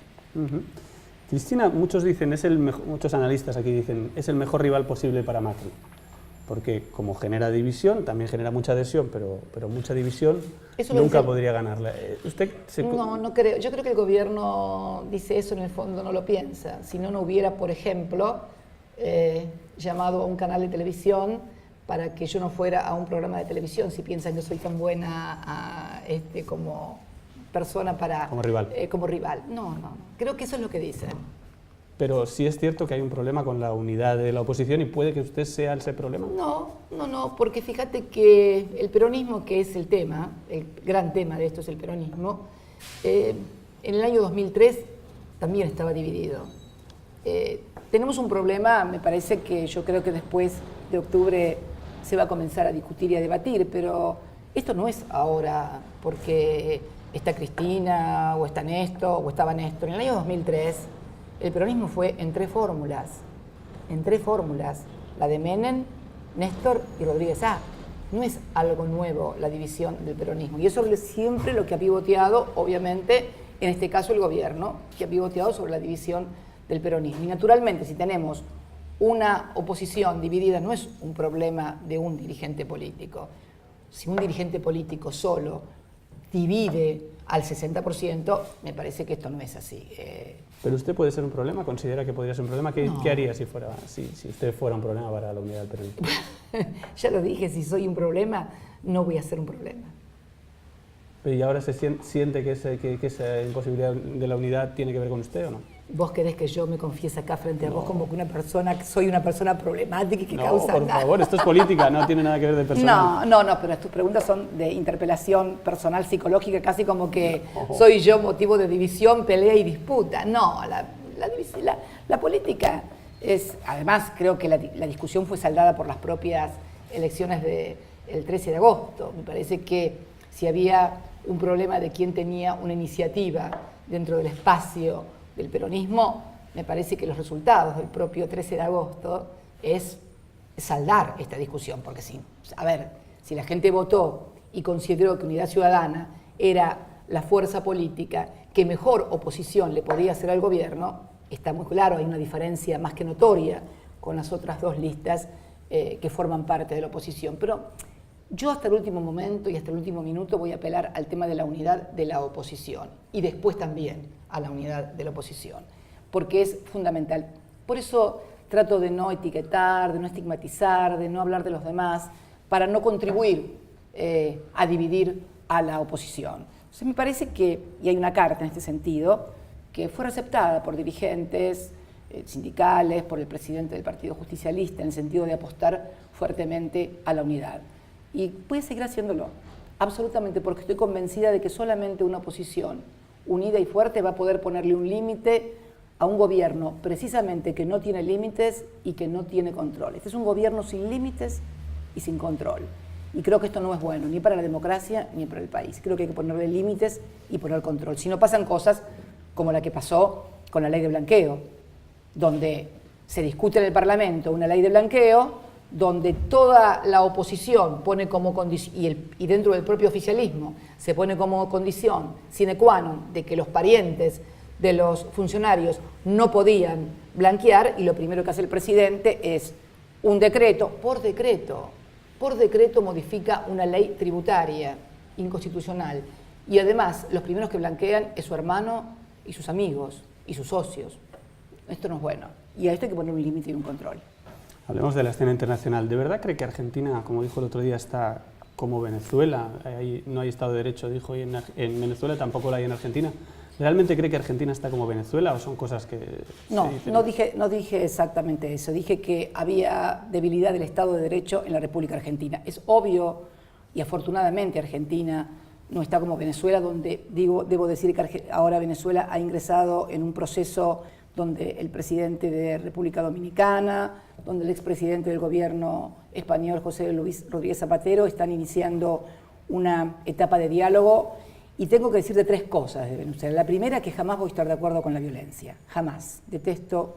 Cristina, muchos dicen, muchos analistas aquí dicen, es el mejor rival posible para Macri, porque como genera división, también genera mucha adhesión, pero mucha división, nunca podría ganarla. No creo. Yo creo que el gobierno dice eso, en el fondo no lo piensa. Si no hubiera, por ejemplo, llamado a un canal de televisión para que yo no fuera a un programa de televisión, si piensan que soy tan buena como persona para... Como rival. Como rival. No. Creo que eso es lo que dicen. Pero sí es cierto que hay un problema con la unidad de la oposición y puede que usted sea ese problema. No, porque fíjate que el peronismo, que es el tema, el gran tema de esto es el peronismo, en el año 2003 también estaba dividido. Tenemos un problema, me parece que yo creo que después de octubre se va a comenzar a discutir y a debatir, pero esto no es ahora porque está Cristina o está Néstor o estaba Néstor. En el año 2003 el peronismo fue en tres fórmulas, la de Menem, Néstor y Rodríguez A. No es algo nuevo la división del peronismo, y eso es siempre lo que ha pivoteado, obviamente, en este caso el gobierno, que ha pivoteado sobre la división del peronismo. Y naturalmente, si tenemos una oposición dividida, no es un problema de un dirigente político. Si un dirigente político solo divide al 60%, me parece que esto no es así. ¿Pero usted puede ser un problema? ¿Considera que podría ser un problema? ¿Qué haría si usted fuera un problema para la unidad del peronismo? Ya lo dije, si soy un problema, no voy a ser un problema. ¿Y ahora se siente que esa imposibilidad de la unidad tiene que ver con usted o no? ¿Vos querés que yo me confiese acá frente a vos como que soy una persona problemática y que causa por favor, esto es política, no tiene nada que ver de personal. No, pero tus preguntas son de interpelación personal psicológica, casi como que soy yo motivo de división, pelea y disputa. No, la política es... Además, creo que la discusión fue saldada por las propias elecciones del 13 de agosto. Me parece que si había un problema de quién tenía una iniciativa dentro del espacio del peronismo, me parece que los resultados del propio 13 de agosto es saldar esta discusión, porque si la gente votó y consideró que Unidad Ciudadana era la fuerza política que mejor oposición le podía hacer al gobierno, está muy claro, hay una diferencia más que notoria con las otras dos listas que forman parte de la oposición. Pero yo hasta el último momento y hasta el último minuto voy a apelar al tema de la unidad de la oposición y después también a la unidad de la oposición, porque es fundamental. Por eso trato de no etiquetar, de no estigmatizar, de no hablar de los demás, para no contribuir a dividir a la oposición. Entonces me parece que, y hay una carta en este sentido, que fue aceptada por dirigentes sindicales, por el presidente del Partido Justicialista, en el sentido de apostar fuertemente a la unidad. Y puede seguir haciéndolo, absolutamente, porque estoy convencida de que solamente una oposición unida y fuerte va a poder ponerle un límite a un gobierno precisamente que no tiene límites y que no tiene control. Este es un gobierno sin límites y sin control. Y creo que esto no es bueno, ni para la democracia ni para el país. Creo que hay que ponerle límites y poner control. Si no pasan cosas como la que pasó con la ley de blanqueo, donde se discute en el Parlamento una ley de blanqueo, donde toda la oposición pone como condición, y dentro del propio oficialismo se pone como condición sine qua non de que los parientes de los funcionarios no podían blanquear, y lo primero que hace el presidente es un decreto, por decreto modifica una ley tributaria inconstitucional, y además los primeros que blanquean es su hermano y sus amigos y sus socios. Esto no es bueno, y a esto hay que poner un límite y un control. Hablemos de la escena internacional. ¿De verdad cree que Argentina, como dijo el otro día, está como Venezuela? No hay Estado de Derecho, dijo, y en Venezuela tampoco lo hay en Argentina. ¿Realmente cree que Argentina está como Venezuela o son cosas que no, se dicen? No dije exactamente eso. Dije que había debilidad del Estado de Derecho en la República Argentina. Es obvio, y afortunadamente Argentina no está como Venezuela, donde debo decir que ahora Venezuela ha ingresado en un proceso donde el presidente de República Dominicana, donde el expresidente del gobierno español, José Luis Rodríguez Zapatero, están iniciando una etapa de diálogo. Y tengo que decirte 3 cosas de Venezuela. La primera, que jamás voy a estar de acuerdo con la violencia, jamás. Detesto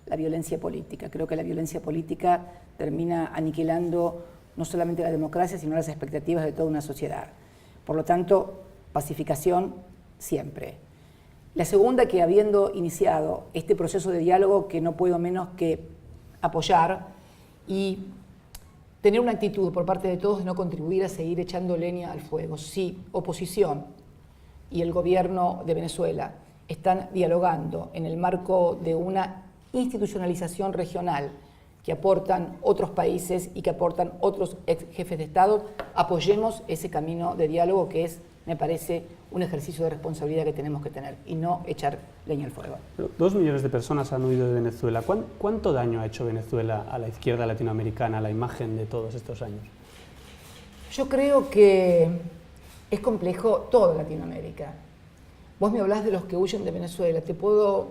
la violencia política. Creo que la violencia política termina aniquilando no solamente la democracia, sino las expectativas de toda una sociedad. Por lo tanto, pacificación siempre. La segunda, que habiendo iniciado este proceso de diálogo, que no puedo menos que apoyar y tener una actitud por parte de todos de no contribuir a seguir echando leña al fuego. Si oposición y el gobierno de Venezuela están dialogando en el marco de una institucionalización regional que aportan otros países y que aportan otros ex jefes de Estado, apoyemos ese camino de diálogo que es, me parece, un ejercicio de responsabilidad que tenemos que tener y no echar leña al fuego. 2 millones de personas han huido de Venezuela. ¿Cuánto daño ha hecho Venezuela a la izquierda latinoamericana, a la imagen de todos estos años? Yo creo que es complejo toda Latinoamérica. Vos me hablás de los que huyen de Venezuela. Te puedo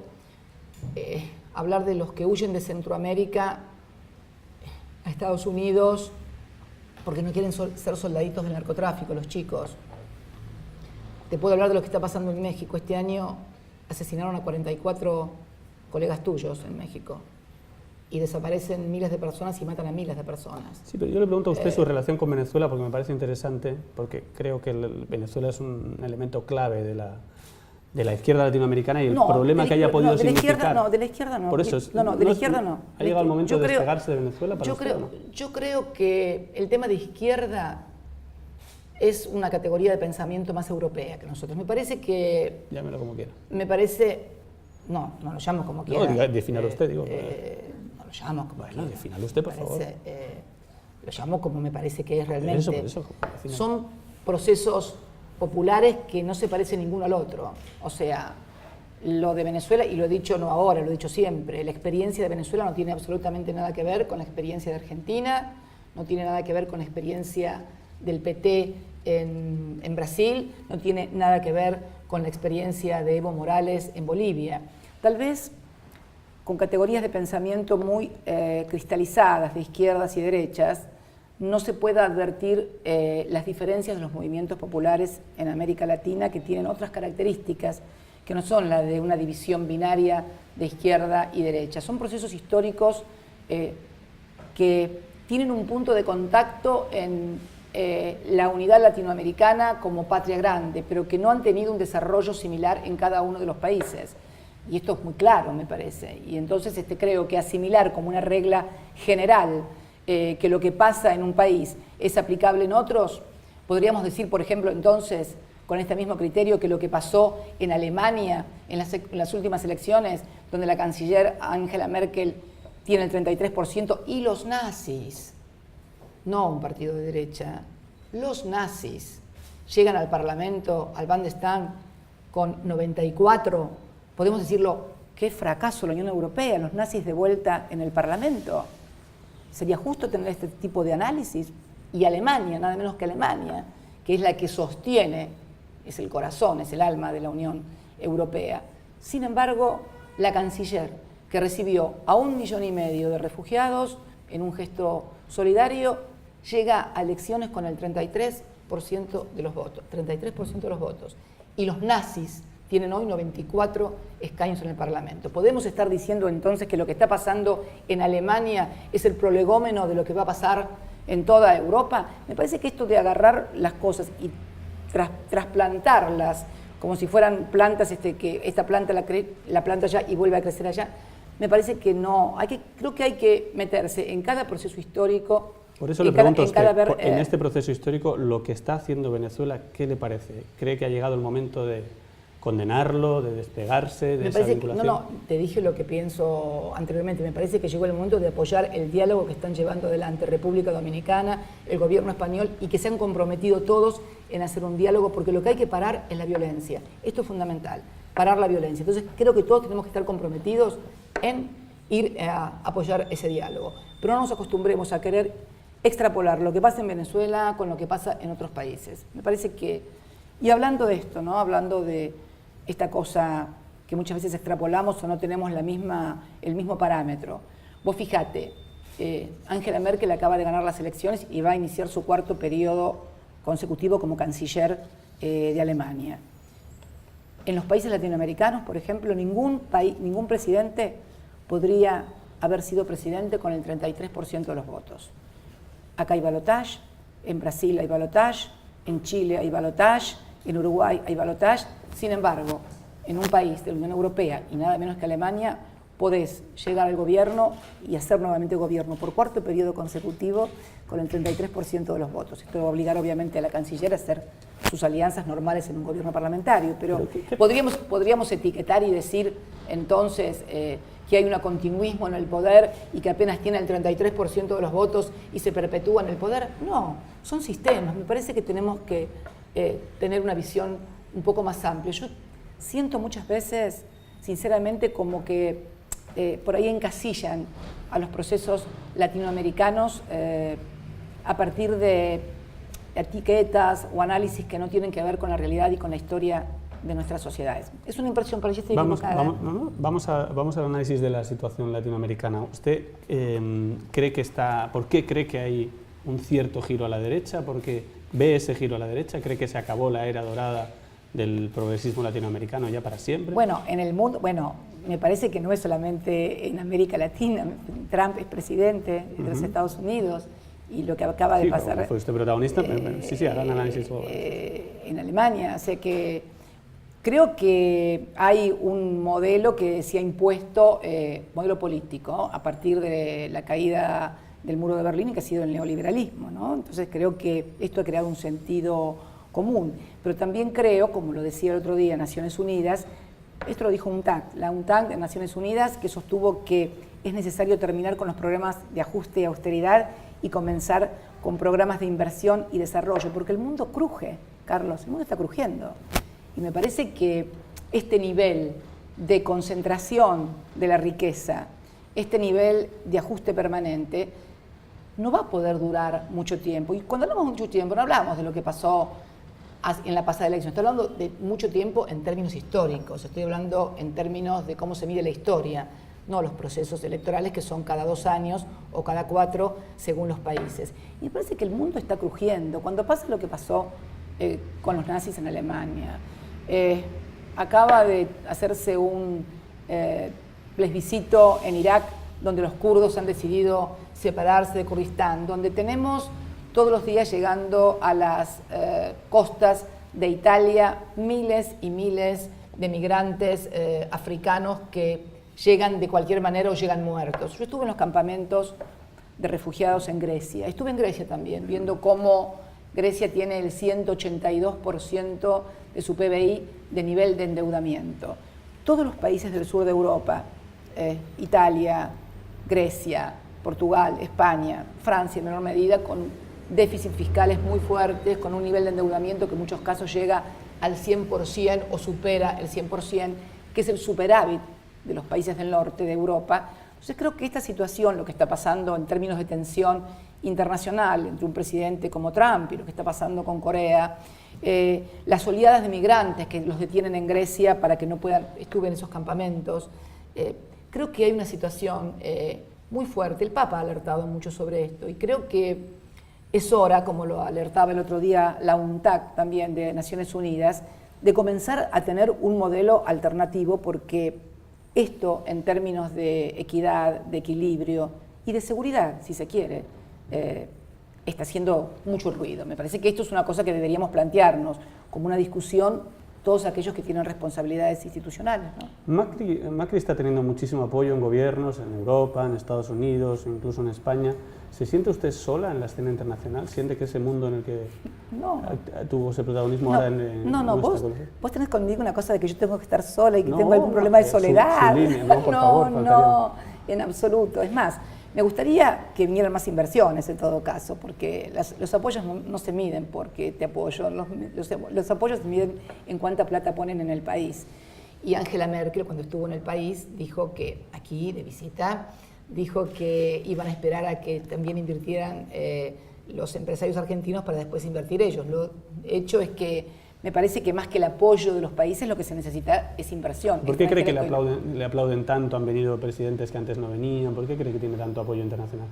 hablar de los que huyen de Centroamérica a Estados Unidos porque no quieren ser soldaditos del narcotráfico, los chicos. Te puedo hablar de lo que está pasando en México. Este año asesinaron a 44 colegas tuyos en México y desaparecen miles de personas y matan a miles de personas. Sí, pero yo le pregunto a usted su relación con Venezuela porque me parece interesante, porque creo que Venezuela es un elemento clave de la izquierda latinoamericana y el problema que haya podido significar. De la izquierda no. Por eso, de la izquierda no. ¿Ha llegado el momento de despegarse de Venezuela para usted, ¿no? Yo creo que el tema de izquierda es una categoría de pensamiento más europea que nosotros. Me parece que... Llámelo como quiera. Me parece... No lo llamo como quiera. No, defínalo usted, digo. No lo llamo como quiera. Defínalo usted, por favor. Lo llamo como me parece que es realmente. Por eso, son procesos populares que no se parecen ninguno al otro. O sea, lo de Venezuela, y lo he dicho no ahora, lo he dicho siempre, la experiencia de Venezuela no tiene absolutamente nada que ver con la experiencia de Argentina, no tiene nada que ver con la experiencia del PT en Brasil, no tiene nada que ver con la experiencia de Evo Morales en Bolivia. Tal vez con categorías de pensamiento muy cristalizadas de izquierdas y derechas, no se pueda advertir las diferencias de los movimientos populares en América Latina, que tienen otras características que no son la de una división binaria de izquierda y derecha. Son procesos históricos que tienen un punto de contacto en la unidad latinoamericana como patria grande, pero que no han tenido un desarrollo similar en cada uno de los países. Y esto es muy claro, me parece. Y entonces creo que asimilar como una regla general que lo que pasa en un país es aplicable en otros, podríamos decir, por ejemplo, entonces, con este mismo criterio, que lo que pasó en Alemania en las últimas elecciones, donde la canciller Angela Merkel tiene el 33%, y los nazis, no un partido de derecha, los nazis llegan al Parlamento, al Bundestag, con 94%, podemos decirlo, qué fracaso la Unión Europea, los nazis de vuelta en el Parlamento. Sería justo tener este tipo de análisis. Y Alemania, nada menos que Alemania, que es la que sostiene, es el corazón, es el alma de la Unión Europea. Sin embargo, la canciller, que recibió a 1,5 millones de refugiados en un gesto solidario, llega a elecciones con el 33% de los votos. 33% de los votos. Y los nazis tienen hoy 94 escaños en el Parlamento. ¿Podemos estar diciendo entonces que lo que está pasando en Alemania es el prolegómeno de lo que va a pasar en toda Europa? Me parece que esto de agarrar las cosas y trasplantarlas como si fueran plantas, que esta planta la planta allá y vuelve a crecer allá, me parece que no. Creo que hay que meterse en cada proceso histórico. Por eso le pregunto a usted, en este proceso histórico, lo que está haciendo Venezuela, ¿qué le parece? ¿Cree que ha llegado el momento de condenarlo, de despegarse de esa vinculación? No, te dije lo que pienso anteriormente. Me parece que llegó el momento de apoyar el diálogo que están llevando adelante República Dominicana, el gobierno español, y que se han comprometido todos en hacer un diálogo, porque lo que hay que parar es la violencia. Esto es fundamental, parar la violencia. Entonces creo que todos tenemos que estar comprometidos en ir a apoyar ese diálogo. Pero no nos acostumbremos a querer extrapolar lo que pasa en Venezuela con lo que pasa en otros países. Me parece que, y hablando de esto, ¿no? Hablando de esta cosa que muchas veces extrapolamos o no tenemos el mismo parámetro. Vos fíjate, Angela Merkel acaba de ganar las elecciones y va a iniciar su 4º periodo consecutivo como canciller de Alemania. En los países latinoamericanos, por ejemplo, ningún presidente podría haber sido presidente con el 33% de los votos. Acá hay balotaje, en Brasil hay balotaje, en Chile hay balotaje, en Uruguay hay balotaje. Sin embargo, en un país de la Unión Europea y nada menos que Alemania, podés llegar al gobierno y hacer nuevamente gobierno por 4º periodo consecutivo con el 33% de los votos. Esto va a obligar obviamente a la canciller a hacer sus alianzas normales en un gobierno parlamentario, pero podríamos etiquetar y decir entonces que hay un continuismo en el poder y que apenas tiene el 33% de los votos y se perpetúa en el poder. No, son sistemas. Me parece que tenemos que tener una visión un poco más amplia. Yo siento muchas veces, sinceramente, como que por ahí encasillan a los procesos latinoamericanos a partir de etiquetas o análisis que no tienen que ver con la realidad y con la historia de nuestras sociedades. Es una impresión, pero yo estoy equivocada. Vamos al análisis de la situación latinoamericana. ¿Usted cree que por qué cree que hay un cierto giro a la derecha? ¿Por qué ve ese giro a la derecha? ¿Cree que se acabó la era dorada del progresismo latinoamericano ya para siempre? Bueno, en el mundo, me parece que no es solamente en América Latina. Trump es presidente de los Estados Unidos y lo que acaba de pasar... ¿Fue usted protagonista? Sí, hagan análisis. En Alemania, o sea que creo que hay un modelo que se ha impuesto, modelo político, a partir de la caída del muro de Berlín, y que ha sido el neoliberalismo, ¿no? Entonces creo que esto ha creado un sentido común, pero también creo, como lo decía el otro día Naciones Unidas, esto lo dijo la UNTAD de Naciones Unidas, que sostuvo que es necesario terminar con los programas de ajuste y austeridad y comenzar con programas de inversión y desarrollo, porque el mundo cruje, Carlos, el mundo está crujiendo. Y me parece que este nivel de concentración de la riqueza, este nivel de ajuste permanente, no va a poder durar mucho tiempo. Y cuando hablamos de mucho tiempo, no hablamos de lo que pasó en la pasada elección, estoy hablando de mucho tiempo en términos históricos, estoy hablando en términos de cómo se mide la historia, no los procesos electorales que son cada 2 años o cada 4 según los países. Y me parece que el mundo está crujiendo. Cuando pasa lo que pasó con los nazis en Alemania, acaba de hacerse un plebiscito en Irak donde los kurdos han decidido separarse de Kurdistán, donde tenemos todos los días llegando a las costas de Italia miles y miles de migrantes africanos que llegan de cualquier manera o llegan muertos. Yo estuve en los campamentos de refugiados en Grecia. Estuve en Grecia también, viendo cómo Grecia tiene el 182% de su PBI de nivel de endeudamiento. Todos los países del sur de Europa, Italia, Grecia, Portugal, España, Francia en menor medida, con déficits fiscales muy fuertes, con un nivel de endeudamiento que en muchos casos llega al 100% o supera el 100%, que es el superávit de los países del norte de Europa. Entonces creo que esta situación, lo que está pasando en términos de tensión internacional entre un presidente como Trump y lo que está pasando con Corea, las oleadas de migrantes que los detienen en Grecia para que no puedan, estuve en esos campamentos, creo que hay una situación muy fuerte. El Papa ha alertado mucho sobre esto y creo que es hora, como lo alertaba el otro día la UNTAC también de Naciones Unidas, de comenzar a tener un modelo alternativo, porque esto en términos de equidad, de equilibrio y de seguridad, si se quiere, está haciendo mucho ruido. Me parece que esto es una cosa que deberíamos plantearnos como una discusión todos aquellos que tienen responsabilidades institucionales, ¿no? Macri está teniendo muchísimo apoyo en gobiernos, en Europa, en Estados Unidos, incluso en España. ¿Se siente usted sola en la escena internacional? ¿Siente que ese mundo en el que tuvo ese protagonismo ahora en No, vos tenés conmigo una cosa de que yo tengo que estar sola y que tengo algún problema de soledad. Su línea, por favor, no, en absoluto. Es más, me gustaría que vinieran más inversiones en todo caso, porque los apoyos no se miden porque te apoyo, los apoyos se miden en cuánta plata ponen en el país. Y Angela Merkel, cuando estuvo en el país, dijo que aquí, de visita, dijo que iban a esperar a que también invirtieran los empresarios argentinos para después invertir ellos. Lo hecho es que Me parece que más que el apoyo de los países, lo que se necesita es inversión. ¿Por qué cree que le aplauden tanto? Han venido presidentes que antes no venían. ¿Por qué cree que tiene tanto apoyo internacional?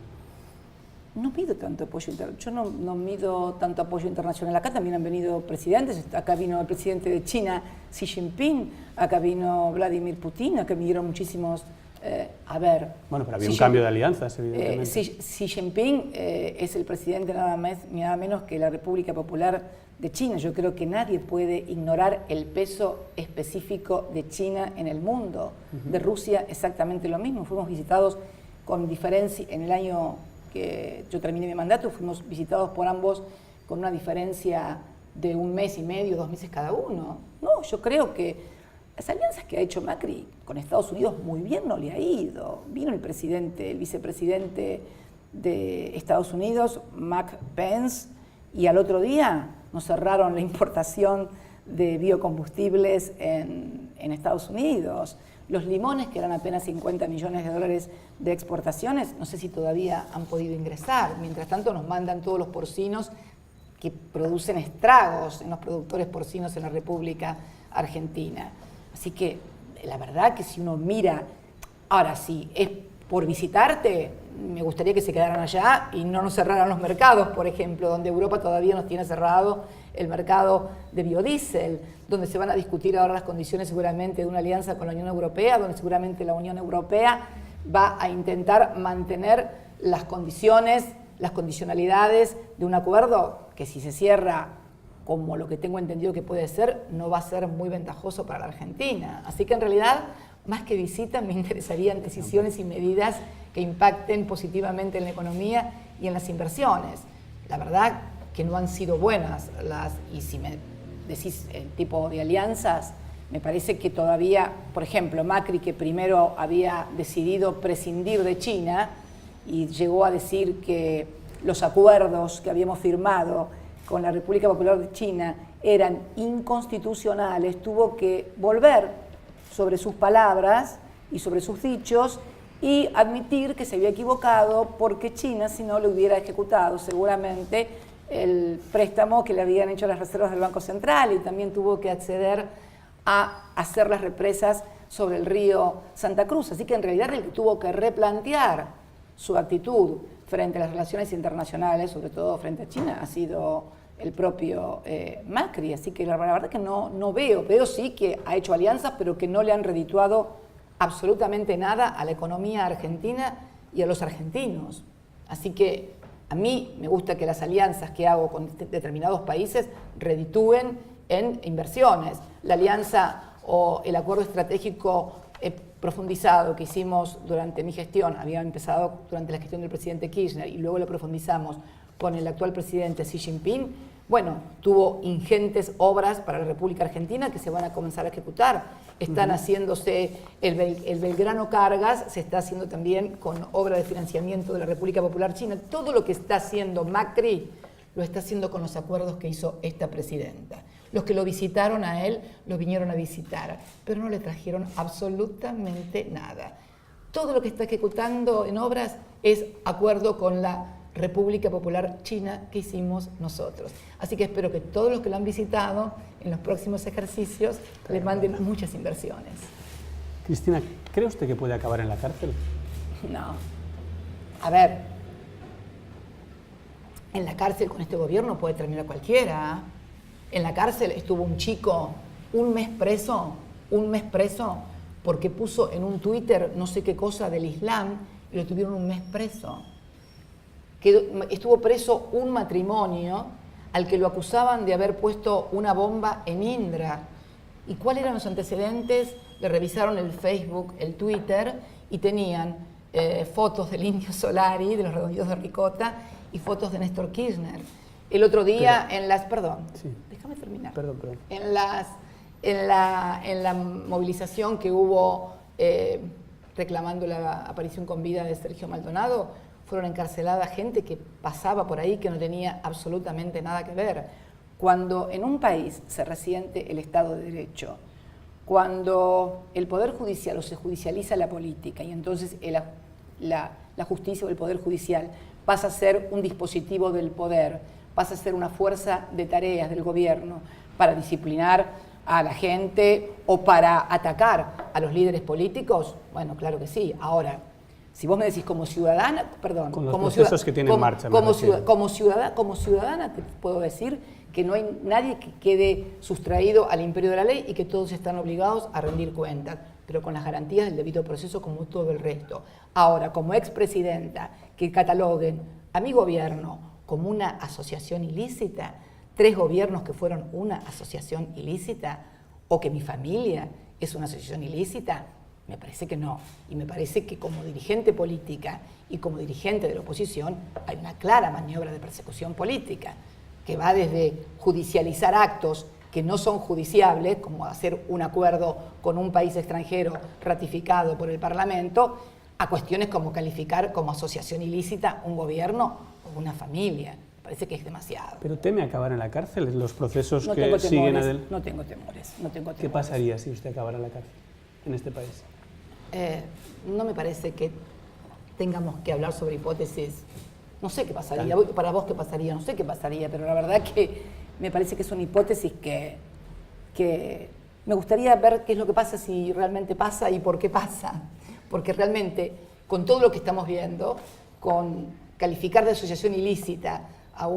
No pido tanto apoyo internacional. Yo no mido tanto apoyo internacional. Acá también han venido presidentes. Acá vino el presidente de China, Xi Jinping. Acá vino Vladimir Putin. Acá vinieron muchísimos. Bueno, pero había un cambio de alianzas, evidentemente. Xi Jinping es el presidente nada menos que la República Popular de China. Yo creo que nadie puede ignorar el peso específico de China en el mundo. De Rusia exactamente lo mismo. Fuimos visitados con diferencia, en el año que yo terminé mi mandato, fuimos visitados por ambos con una diferencia de 1 mes y medio, 2 meses cada uno. No, yo creo que las alianzas que ha hecho Macri con Estados Unidos muy bien no le ha ido. Vino el vicepresidente de Estados Unidos, Mike Pence, y al otro día nos cerraron la importación de biocombustibles en Estados Unidos. Los limones, que eran apenas 50 millones de dólares de exportaciones, no sé si todavía han podido ingresar. Mientras tanto nos mandan todos los porcinos que producen estragos en los productores porcinos en la República Argentina. Así que la verdad que si uno mira, ahora sí, es por visitarte, me gustaría que se quedaran allá y no nos cerraran los mercados, por ejemplo, donde Europa todavía nos tiene cerrado el mercado de biodiesel, donde se van a discutir ahora las condiciones seguramente de una alianza con la Unión Europea, donde seguramente la Unión Europea va a intentar mantener las condiciones, las condicionalidades de un acuerdo que si se cierra como lo que tengo entendido que puede ser, no va a ser muy ventajoso para la Argentina. Así que en realidad, más que visitas, me interesarían decisiones y medidas que impacten positivamente en la economía y en las inversiones. La verdad que no han sido buenas y si me decís el tipo de alianzas, me parece que todavía, por ejemplo, Macri, que primero había decidido prescindir de China y llegó a decir que los acuerdos que habíamos firmado con la República Popular de China eran inconstitucionales, tuvo que volver sobre sus palabras y sobre sus dichos y admitir que se había equivocado porque China, si no, le hubiera ejecutado seguramente el préstamo que le habían hecho las reservas del Banco Central y también tuvo que acceder a hacer las represas sobre el río Santa Cruz. Así que en realidad el que tuvo que replantear su actitud frente a las relaciones internacionales, sobre todo frente a China, ha sido el propio Macri. Así que la verdad que no veo sí que ha hecho alianzas, pero que no le han redituado absolutamente nada a la economía argentina y a los argentinos. Así que a mí me gusta que las alianzas que hago con determinados países reditúen en inversiones. La alianza o el acuerdo estratégico profundizado que hicimos durante mi gestión, había empezado durante la gestión del presidente Kirchner y luego lo profundizamos con el actual presidente Xi Jinping, bueno, tuvo ingentes obras para la República Argentina que se van a comenzar a ejecutar. Están haciéndose, el Belgrano Cargas se está haciendo también con obra de financiamiento de la República Popular China. Todo lo que está haciendo Macri lo está haciendo con los acuerdos que hizo esta presidenta. Los que lo visitaron a él, lo vinieron a visitar, pero no le trajeron absolutamente nada. Todo lo que está ejecutando en obras es acuerdo con la República Popular China que hicimos nosotros. Así que espero que todos los que lo han visitado en los próximos ejercicios le manden muchas inversiones. Cristina, ¿cree usted que puede acabar en la cárcel? No. A ver, en la cárcel con este gobierno puede terminar cualquiera. En la cárcel estuvo un chico un mes preso, porque puso en un Twitter no sé qué cosa del Islam y lo tuvieron 1 mes preso. Estuvo preso un matrimonio al que lo acusaban de haber puesto una bomba en Indra. ¿Y cuáles eran los antecedentes? Le revisaron el Facebook, el Twitter, y tenían fotos del Indio Solari, de los redonditos de ricota, y fotos de Néstor Kirchner. El otro día déjame terminar. Perdón. En la movilización que hubo reclamando la aparición con vida de Sergio Maldonado, fueron encarceladas gente que pasaba por ahí que no tenía absolutamente nada que ver. Cuando en un país se resiente el Estado de Derecho, cuando el Poder Judicial o se judicializa la política y entonces la justicia o el Poder Judicial pasa a ser un dispositivo del poder, pasa a ser una fuerza de tareas del gobierno, para disciplinar a la gente o para atacar a los líderes políticos, bueno, claro que sí. Ahora, si vos me decís como ciudadana, perdón, con los como procesos que tiene en marcha, como ciudadana te puedo decir que no hay nadie que quede sustraído al imperio de la ley y que todos están obligados a rendir cuentas, pero con las garantías del debido proceso como todo el resto. Ahora, como expresidenta, que cataloguen a mi gobierno como una asociación ilícita, 3 gobiernos que fueron una asociación ilícita, o que mi familia es una asociación ilícita, me parece que no. Y me parece que como dirigente política y como dirigente de la oposición hay una clara maniobra de persecución política, que va desde judicializar actos que no son judiciables, como hacer un acuerdo con un país extranjero ratificado por el Parlamento, a cuestiones como calificar como asociación ilícita un gobierno o una familia. Parece que es demasiado. ¿Pero teme acabar en la cárcel en los procesos No que tengo siguen temores, adelante? no tengo temores, no tengo temores. ¿Qué pasaría si usted acabara en la cárcel en este país? No me parece que tengamos que hablar sobre hipótesis. No sé qué pasaría. Para vos qué pasaría, no sé qué pasaría, pero la verdad que me parece que es una hipótesis que me gustaría ver qué es lo que pasa, si realmente pasa y por qué pasa. Porque realmente, con todo lo que estamos viendo, con calificar de asociación ilícita a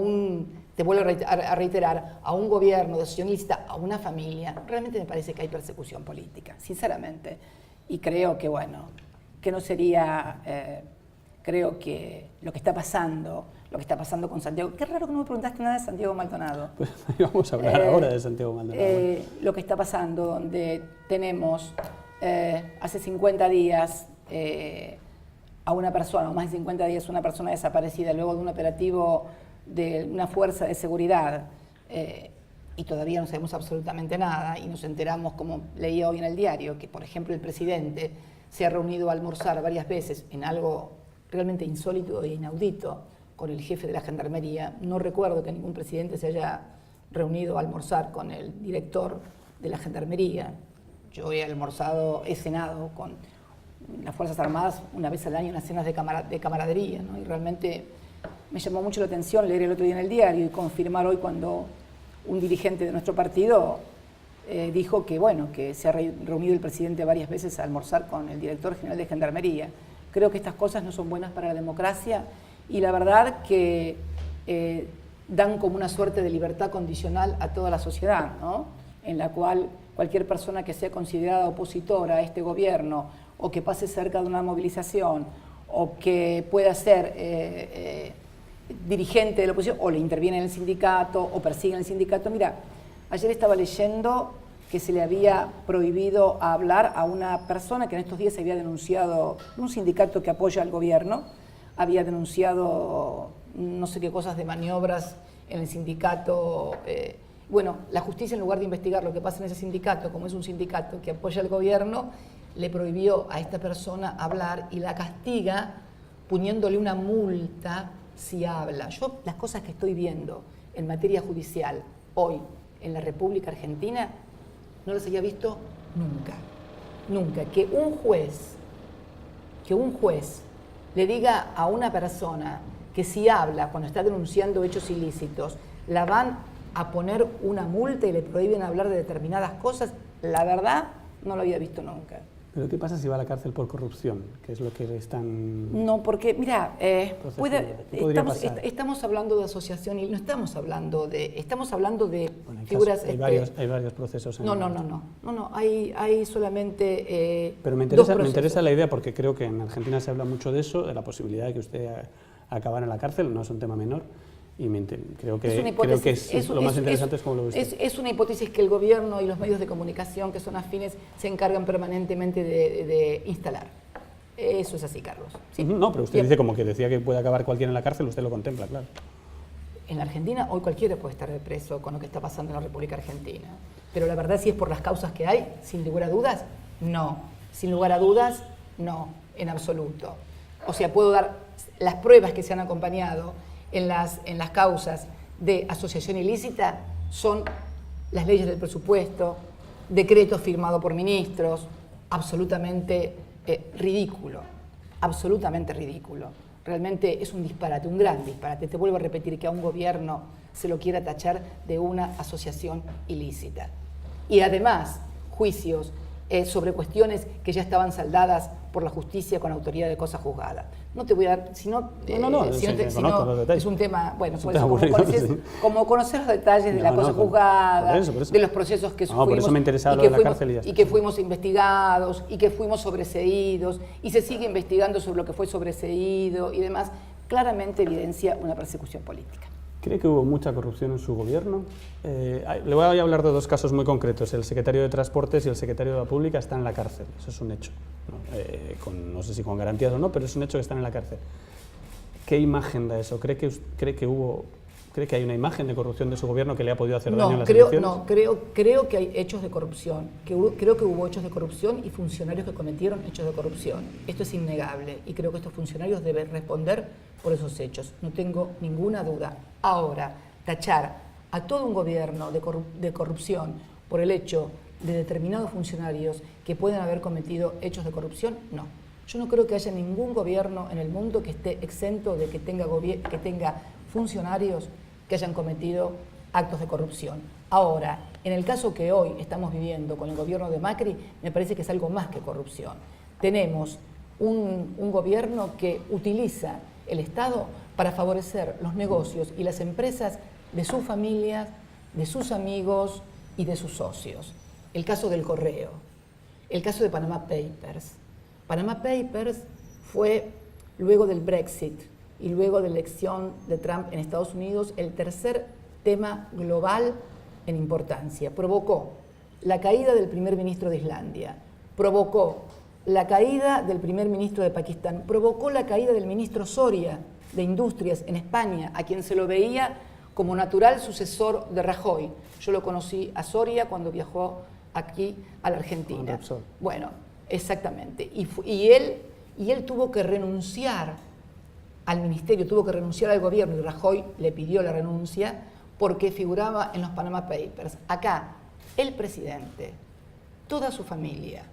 te vuelvo a reiterar, a un gobierno de asociación ilícita, a una familia, realmente me parece que hay persecución política, sinceramente. Y creo que, bueno, que no sería, creo que lo que está pasando con Santiago, qué raro que no me preguntaste nada de Santiago Maldonado. Pues vamos a hablar ahora de Santiago Maldonado. Lo que está pasando, donde tenemos hace 50 días a una persona, o más de 50 días, una persona desaparecida luego de un operativo de una fuerza de seguridad, y todavía no sabemos absolutamente nada, y nos enteramos, como leía hoy en el diario, que por ejemplo el presidente se ha reunido a almorzar varias veces en algo realmente insólito e inaudito con el jefe de la Gendarmería. No recuerdo que ningún presidente se haya reunido a almorzar con el director de la Gendarmería. Yo he cenado con las Fuerzas Armadas una vez al año en las cenas de camaradería, ¿no? Y realmente me llamó mucho la atención leer el otro día en el diario y confirmar hoy cuando un dirigente de nuestro partido dijo que, bueno, que se ha reunido el presidente varias veces a almorzar con el director general de Gendarmería. Creo que estas cosas no son buenas para la democracia y la verdad que dan como una suerte de libertad condicional a toda la sociedad, ¿no? En la cual cualquier persona que sea considerada opositora a este gobierno o que pase cerca de una movilización o que pueda ser dirigente de la oposición o le interviene en el sindicato o persigue en el sindicato. Mira, ayer estaba leyendo que se le había prohibido hablar a una persona que en estos días se había denunciado, un sindicato que apoya al gobierno, había denunciado no sé qué cosas de maniobras en el sindicato. Bueno, la justicia, en lugar de investigar lo que pasa en ese sindicato, como es un sindicato que apoya al gobierno, le prohibió a esta persona hablar y la castiga poniéndole una multa si habla. Yo las cosas que estoy viendo en materia judicial hoy en la República Argentina no las había visto nunca. Nunca. Que un juez le diga a una persona que si habla cuando está denunciando hechos ilícitos, la van a poner una multa y le prohíben hablar de determinadas cosas, la verdad no lo había visto nunca. ¿Pero qué pasa si va a la cárcel por corrupción? Que es lo que están... No, porque, mira, estamos hablando de asociación y no estamos hablando de... Estamos hablando de figuras... Hay varios procesos. No, hay solamente pero me interesa la idea, porque creo que en Argentina se habla mucho de eso, de la posibilidad de que usted acabara en la cárcel, no es un tema menor. Y creo que lo más interesante es cómo lo ve usted. Es una hipótesis que el gobierno y los medios de comunicación que son afines se encargan permanentemente de instalar. Eso es así, Carlos. ¿Sí? No, pero usted dice como que decía que puede acabar cualquiera en la cárcel, usted lo contempla, claro. En la Argentina hoy cualquiera puede estar preso con lo que está pasando en la República Argentina. Pero la verdad, si es por las causas que hay, sin lugar a dudas, no. Sin lugar a dudas, no, en absoluto. O sea, puedo dar las pruebas que se han acompañado en las causas de asociación ilícita son las leyes del presupuesto, decretos firmados por ministros, absolutamente ridículo, absolutamente ridículo. realmente es un disparate, un gran disparate. Te vuelvo a repetir que a un gobierno se lo quiera tachar de una asociación ilícita. Y además, juicios sobre cuestiones que ya estaban saldadas por la justicia con autoridad de cosa juzgada. No te voy a dar, si no, es un tema, bueno, como conocer los detalles de la cosa juzgada, por eso. De los procesos que sufrimos, por eso me interesaba lo de la cárcel y que fuimos investigados, y que fuimos sobreseídos, y se sigue investigando sobre lo que fue sobreseído y demás, claramente evidencia una persecución política. ¿Cree que hubo mucha corrupción en su gobierno? Le voy a hablar de dos casos muy concretos. El secretario de Transportes y el secretario de la Pública están en la cárcel. Eso es un hecho. No sé si con garantías o no, pero es un hecho que están en la cárcel. ¿Qué imagen da eso? ¿Cree que hay una imagen de corrupción de su gobierno que le ha podido hacer daño en las elecciones? No, creo que hay hechos de corrupción. Creo que hubo hechos de corrupción y funcionarios que cometieron hechos de corrupción. Esto es innegable y creo que estos funcionarios deben responder por esos hechos. No tengo ninguna duda. Ahora, tachar a todo un gobierno de corrupción por el hecho de determinados funcionarios que pueden haber cometido hechos de corrupción, no. Yo no creo que haya ningún gobierno en el mundo que esté exento de que tenga funcionarios que hayan cometido actos de corrupción. Ahora, en el caso que hoy estamos viviendo con el gobierno de Macri, me parece que es algo más que corrupción. Tenemos un gobierno que utiliza el Estado para favorecer los negocios y las empresas de sus familias, de sus amigos y de sus socios. El caso del Correo, el caso de Panama Papers. Panama Papers fue, luego del Brexit y luego de la elección de Trump en Estados Unidos, el tercer tema global en importancia. Provocó la caída del primer ministro de Islandia, provocó la caída del primer ministro de Pakistán, provocó la caída del ministro Soria de Industrias en España, a quien se lo veía como natural sucesor de Rajoy. Yo lo conocí a Soria cuando viajó aquí a la Argentina. Bueno, exactamente. Y él tuvo que renunciar al ministerio, tuvo que renunciar al gobierno y Rajoy le pidió la renuncia porque figuraba en los Panama Papers. Acá, el presidente, toda su familia,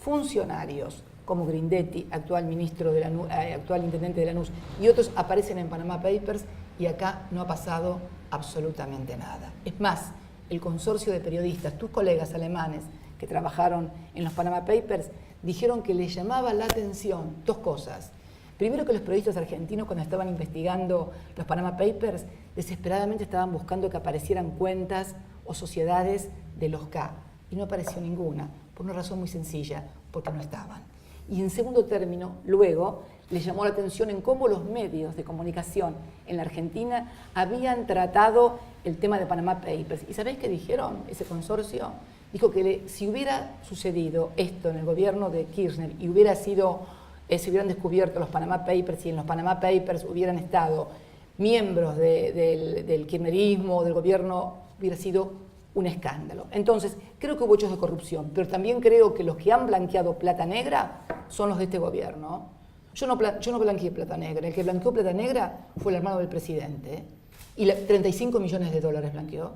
funcionarios como Grindetti, actual ministro de actual intendente de Lanús, y otros aparecen en Panama Papers y acá no ha pasado absolutamente nada. Es más, el consorcio de periodistas, tus colegas alemanes que trabajaron en los Panama Papers, dijeron que les llamaba la atención dos cosas. Primero, que los periodistas argentinos, cuando estaban investigando los Panama Papers, desesperadamente estaban buscando que aparecieran cuentas o sociedades de los K. Y no apareció ninguna, por una razón muy sencilla, porque no estaban. Y en segundo término, luego, les llamó la atención en cómo los medios de comunicación en la Argentina habían tratado el tema de Panama Papers. ¿Y sabéis qué dijeron ese consorcio? Dijo que si hubiera sucedido esto en el gobierno de Kirchner y hubiera sido, se hubieran descubierto los Panama Papers y en los Panama Papers hubieran estado miembros del kirchnerismo, del gobierno, hubiera sido un escándalo. Entonces, creo que hubo hechos de corrupción, pero también creo que los que han blanqueado plata negra son los de este gobierno. Yo no blanqueé plata negra. El que blanqueó plata negra fue el hermano del presidente. Y 35 millones de dólares blanqueó.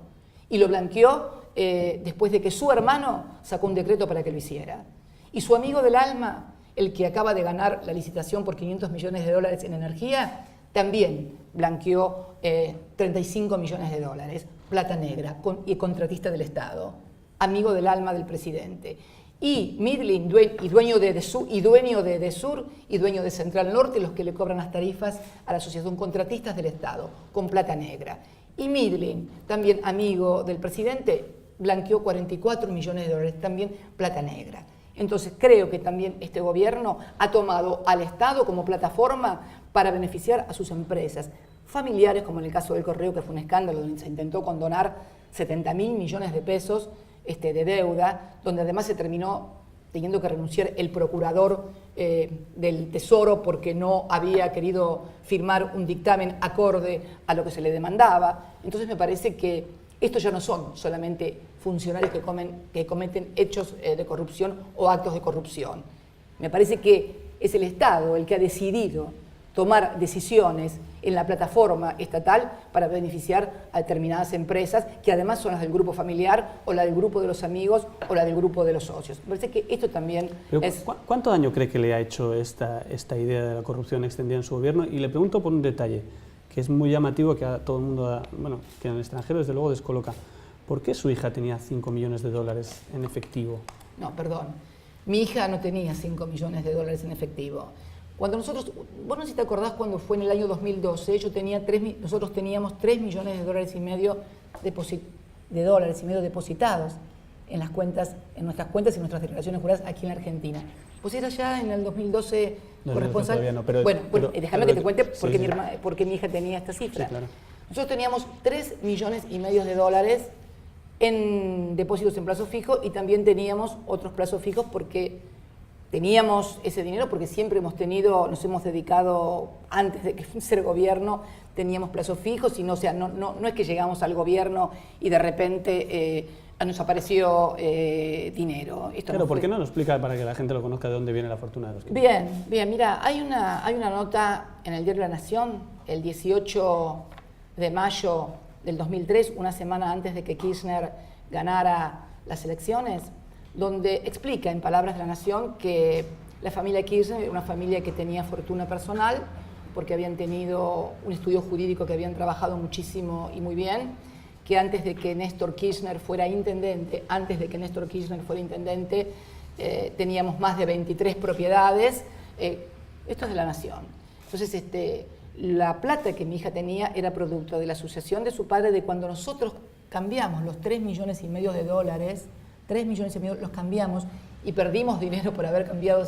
Y lo blanqueó después de que su hermano sacó un decreto para que lo hiciera. Y su amigo del alma, el que acaba de ganar la licitación por 500 millones de dólares en energía, también blanqueó 35 millones de dólares, plata negra, y contratista del Estado, amigo del alma del presidente. Y Midlin, dueño de Edesur y dueño de Central Norte, los que le cobran las tarifas a la asociación, contratistas del Estado, con plata negra. Y Midlin, también amigo del presidente, blanqueó 44 millones de dólares, también plata negra. Entonces creo que también este gobierno ha tomado al Estado como plataforma para beneficiar a sus empresas familiares, como en el caso del Correo, que fue un escándalo, donde se intentó condonar 70.000 millones de pesos de deuda, donde además se terminó teniendo que renunciar el procurador del Tesoro porque no había querido firmar un dictamen acorde a lo que se le demandaba. Entonces me parece que estos ya no son solamente funcionarios que cometen hechos de corrupción o actos de corrupción. Me parece que es el Estado el que ha decidido tomar decisiones en la plataforma estatal para beneficiar a determinadas empresas, que además son las del grupo familiar, o la del grupo de los amigos, o la del grupo de los socios. Me parece que esto también es... ¿Cuánto daño cree que le ha hecho esta idea de la corrupción extendida en su gobierno? Y le pregunto por un detalle, que es muy llamativo, que a todo el mundo, bueno, que en el extranjero desde luego descoloca. ¿Por qué su hija tenía 5 millones de dólares en efectivo? No, perdón. Mi hija no tenía 5 millones de dólares en efectivo. Cuando nosotros, vos no sé si te acordás cuando fue en el año 2012, nosotros teníamos 3 millones de dólares y medio depositados en las cuentas, en nuestras cuentas y nuestras declaraciones juradas aquí en la Argentina. ¿Vos eras ya en el 2012 corresponsal? No, bueno, déjame que te cuente porque, sí. porque mi hija tenía esta cifra. Sí, claro. Nosotros teníamos 3 millones y medio de dólares en depósitos en plazo fijo y también teníamos otros plazos fijos porque teníamos ese dinero porque siempre nos hemos dedicado, antes de ser gobierno, teníamos plazos fijos y no es que llegamos al gobierno y de repente nos apareció dinero. Esto Claro, ¿por qué no lo explica para que la gente lo conozca de dónde viene la fortuna de los que... Bien, mira, hay una nota en el diario La Nación, el 18 de mayo del 2003, una semana antes de que Kirchner ganara las elecciones, donde explica en palabras de La Nación que la familia Kirchner era una familia que tenía fortuna personal porque habían tenido un estudio jurídico que habían trabajado muchísimo y muy bien, que antes de que Néstor Kirchner fuera intendente, teníamos más de 23 propiedades. Esto es de La Nación. Entonces, la plata que mi hija tenía era producto de la asociación de su padre de cuando nosotros cambiamos los 3 millones y medio de dólares, 3 millones y medio los cambiamos y perdimos dinero por haber cambiado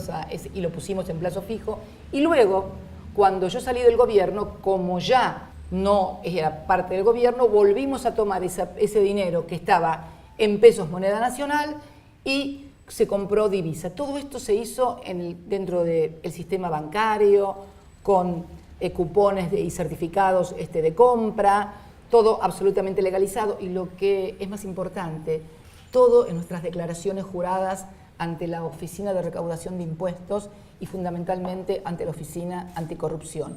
y lo pusimos en plazo fijo. Y luego, cuando yo salí del gobierno, como ya no era parte del gobierno, volvimos a tomar ese dinero que estaba en pesos moneda nacional y se compró divisa. Todo esto se hizo dentro del sistema bancario, con cupones y certificados de compra, todo absolutamente legalizado y lo que es más importante, todo en nuestras declaraciones juradas ante la Oficina de Recaudación de Impuestos y fundamentalmente ante la Oficina Anticorrupción.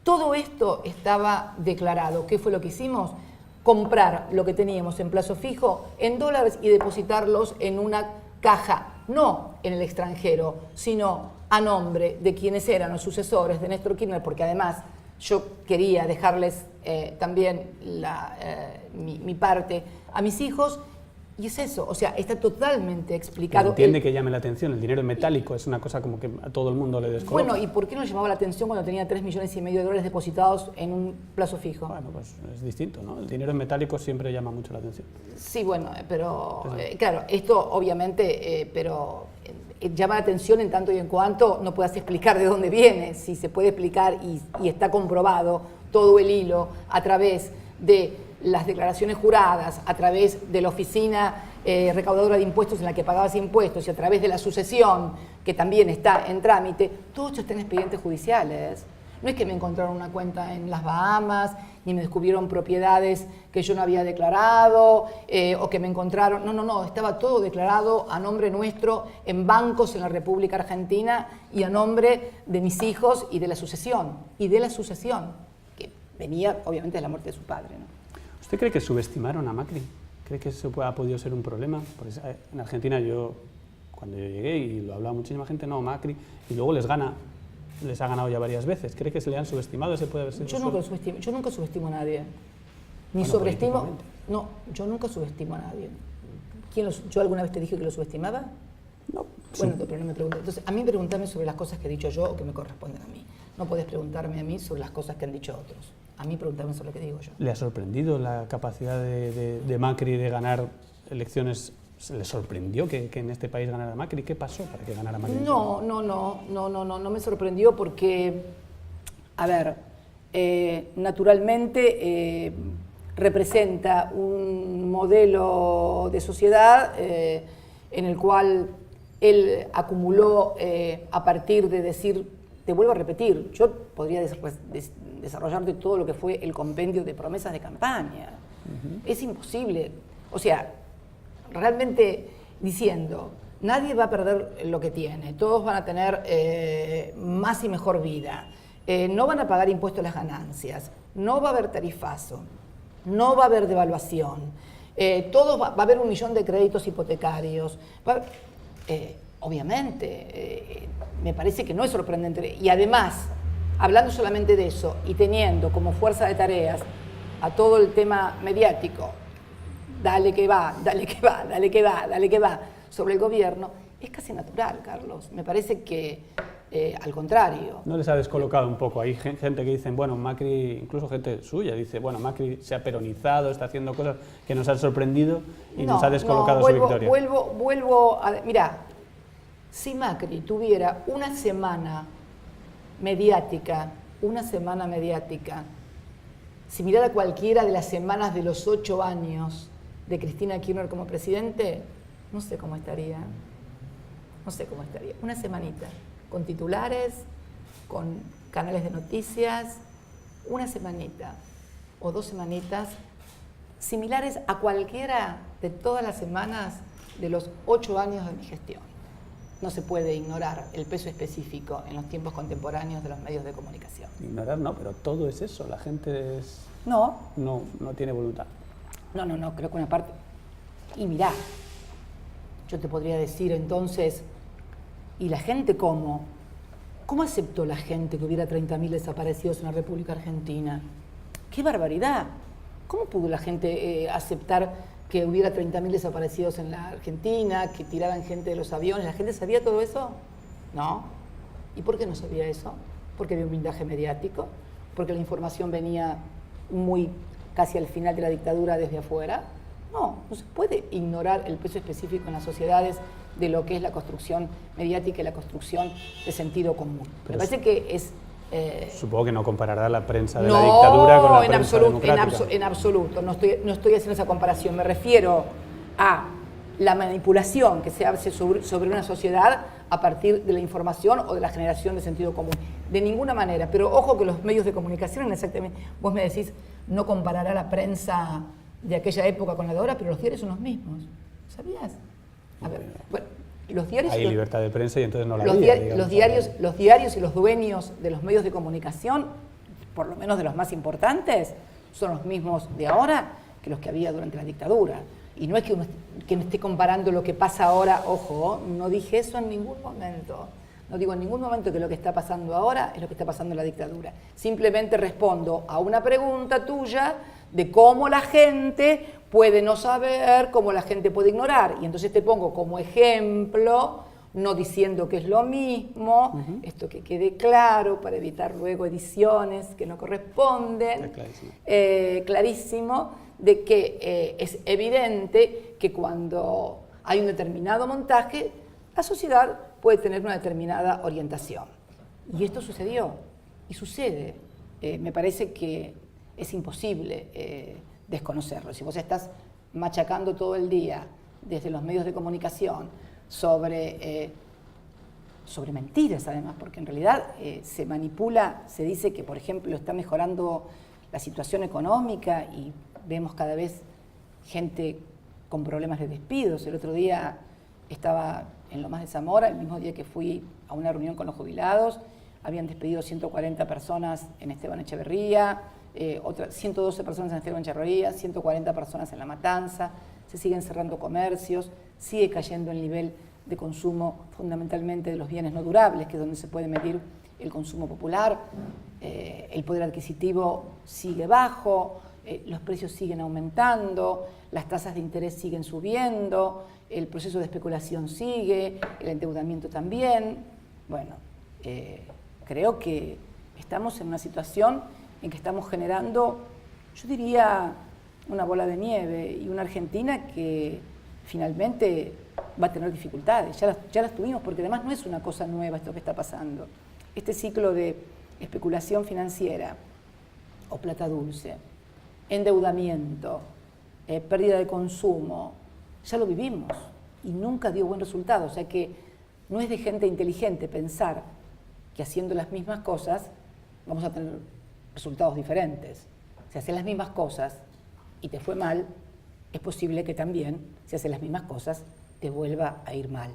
Todo esto estaba declarado. ¿Qué fue lo que hicimos? Comprar lo que teníamos en plazo fijo en dólares y depositarlos en una caja, no en el extranjero, sino a nombre de quienes eran los sucesores de Néstor Kirchner, porque además yo quería dejarles también mi parte a mis hijos. Y es eso, o sea, está totalmente explicado. Pero entiende que llame la atención, el dinero en metálico es una cosa como que a todo el mundo le descoloca. Bueno, ¿y por qué no llamaba la atención cuando tenía 3 millones y medio de dólares depositados en un plazo fijo? Bueno, pues es distinto, ¿no? El dinero en metálico siempre llama mucho la atención. Sí, bueno, pero claro, esto obviamente, pero llama la atención en tanto y en cuanto no puedas explicar de dónde viene. Si se puede explicar y está comprobado todo el hilo a través de las declaraciones juradas, a través de la oficina recaudadora de impuestos en la que pagabas impuestos y a través de la sucesión, que también está en trámite, todo esto está en expedientes judiciales. No es que me encontraron una cuenta en las Bahamas, ni me descubrieron propiedades que yo no había declarado, o que me encontraron... No, estaba todo declarado a nombre nuestro en bancos en la República Argentina y a nombre de mis hijos y de la sucesión, que venía obviamente de la muerte de su padre, ¿no? ¿Usted cree que subestimaron a Macri? ¿Cree que eso ha podido ser un problema? Porque en Argentina cuando yo llegué y lo hablaba muchísima gente, no, Macri, y luego les ha ganado ya varias veces. ¿Cree que se le han subestimado? ¿Ese puede haber sido? Yo nunca subestimo a nadie. Ni bueno, sobreestimo. No, yo nunca subestimo a nadie. ¿Yo alguna vez te dije que lo subestimaba? No. Bueno, pero no me preguntes. Entonces, a mí preguntarme sobre las cosas que he dicho yo o que me corresponden a mí. No podés preguntarme a mí sobre las cosas que han dicho otros. A mí preguntarme sobre lo que digo yo. ¿Le ha sorprendido la capacidad de Macri de ganar elecciones? ¿Le sorprendió que en este país ganara Macri? ¿Qué pasó para que ganara Macri? No me sorprendió porque, a ver, naturalmente representa un modelo de sociedad en el cual él acumuló a partir de decir, te vuelvo a repetir, yo podría desarrollarte todo lo que fue el compendio de promesas de campaña. Es imposible. O sea, realmente diciendo, nadie va a perder lo que tiene, todos van a tener más y mejor vida. no van a pagar impuestos a las ganancias, no va a haber tarifazo, no va a haber devaluación, va a haber 1 millón de créditos hipotecarios. Obviamente, me parece que no es sorprendente. Y además, hablando solamente de eso y teniendo como fuerza de tareas a todo el tema mediático, dale que va, dale que va, dale que va, dale que va, sobre el gobierno, es casi natural, Carlos. Me parece que, al contrario. ¿No les ha descolocado un poco? Hay gente que dice, bueno, Macri, incluso gente suya, dice, bueno, Macri se ha peronizado, está haciendo cosas que nos han sorprendido y nos ha descolocado su victoria. Vuelvo a... Mirá, si Macri tuviera una semana mediática, si mirara cualquiera de las semanas de los 8 años de Cristina Kirchner como presidente, no sé cómo estaría. Una semanita, con titulares, con canales de noticias, una semanita o 2 semanitas, similares a cualquiera de todas las semanas de los 8 años de mi gestión. No se puede ignorar el peso específico en los tiempos contemporáneos de los medios de comunicación. Ignorar no, pero todo es eso, la gente no tiene voluntad. No, creo que una parte... Y mirá, yo te podría decir entonces, ¿y la gente cómo? ¿Cómo aceptó la gente que hubiera 30.000 desaparecidos en la República Argentina? ¡Qué barbaridad! ¿Cómo pudo la gente aceptar que hubiera 30.000 desaparecidos en la Argentina, que tiraran gente de los aviones? ¿La gente sabía todo eso? No. ¿Y por qué no sabía eso? Porque había un blindaje mediático, porque la información venía casi al final de la dictadura desde afuera. No se puede ignorar el peso específico en las sociedades de lo que es la construcción mediática y la construcción de sentido común. Me parece que es... Supongo que no comparará la prensa de la dictadura con la prensa democrática. En absoluto, no estoy haciendo esa comparación. Me refiero a la manipulación que se hace sobre una sociedad a partir de la información o de la generación de sentido común. De ninguna manera, pero ojo que los medios de comunicación, exactamente, vos me decís, no comparará la prensa de aquella época con la de ahora, pero los diarios son los mismos. ¿Sabías? A ver, bueno, los diarios... Hay libertad de prensa y entonces no la había, digamos, los diarios y los dueños de los medios de comunicación, por lo menos de los más importantes, son los mismos de ahora que los que había durante la dictadura. Y no es que uno esté comparando lo que pasa ahora, ojo, no dije eso en ningún momento. No digo en ningún momento que lo que está pasando ahora es lo que está pasando en la dictadura. Simplemente respondo a una pregunta tuya de cómo la gente puede no saber, cómo la gente puede ignorar. Y entonces te pongo como ejemplo, no diciendo que es lo mismo, esto que quede claro para evitar luego ediciones que no corresponden. Clarísimo, de que es evidente que cuando hay un determinado montaje, la sociedad puede tener una determinada orientación. Y esto sucedió, y sucede. Me parece que es imposible desconocerlo. Si vos estás machacando todo el día desde los medios de comunicación sobre mentiras, además, porque en realidad se manipula, se dice que, por ejemplo, está mejorando la situación económica y vemos cada vez gente con problemas de despidos. El otro día estaba en Lomas de Zamora, el mismo día que fui a una reunión con los jubilados, habían despedido 140 personas en Esteban Echeverría, 112 personas en Esteban Echeverría, 140 personas en La Matanza, se siguen cerrando comercios, sigue cayendo el nivel de consumo fundamentalmente de los bienes no durables, que es donde se puede medir el consumo popular, el poder adquisitivo sigue bajo, los precios siguen aumentando, las tasas de interés siguen subiendo, el proceso de especulación sigue, el endeudamiento también. Bueno, creo que estamos en una situación en que estamos generando, yo diría, una bola de nieve y una Argentina que finalmente va a tener dificultades. Ya las tuvimos, porque además no es una cosa nueva esto que está pasando. Este ciclo de especulación financiera o plata dulce, endeudamiento, pérdida de consumo, ya lo vivimos y nunca dio buen resultado. O sea que no es de gente inteligente pensar que haciendo las mismas cosas vamos a tener resultados diferentes. Si haces las mismas cosas y te fue mal, es posible que también, si haces las mismas cosas, te vuelva a ir mal.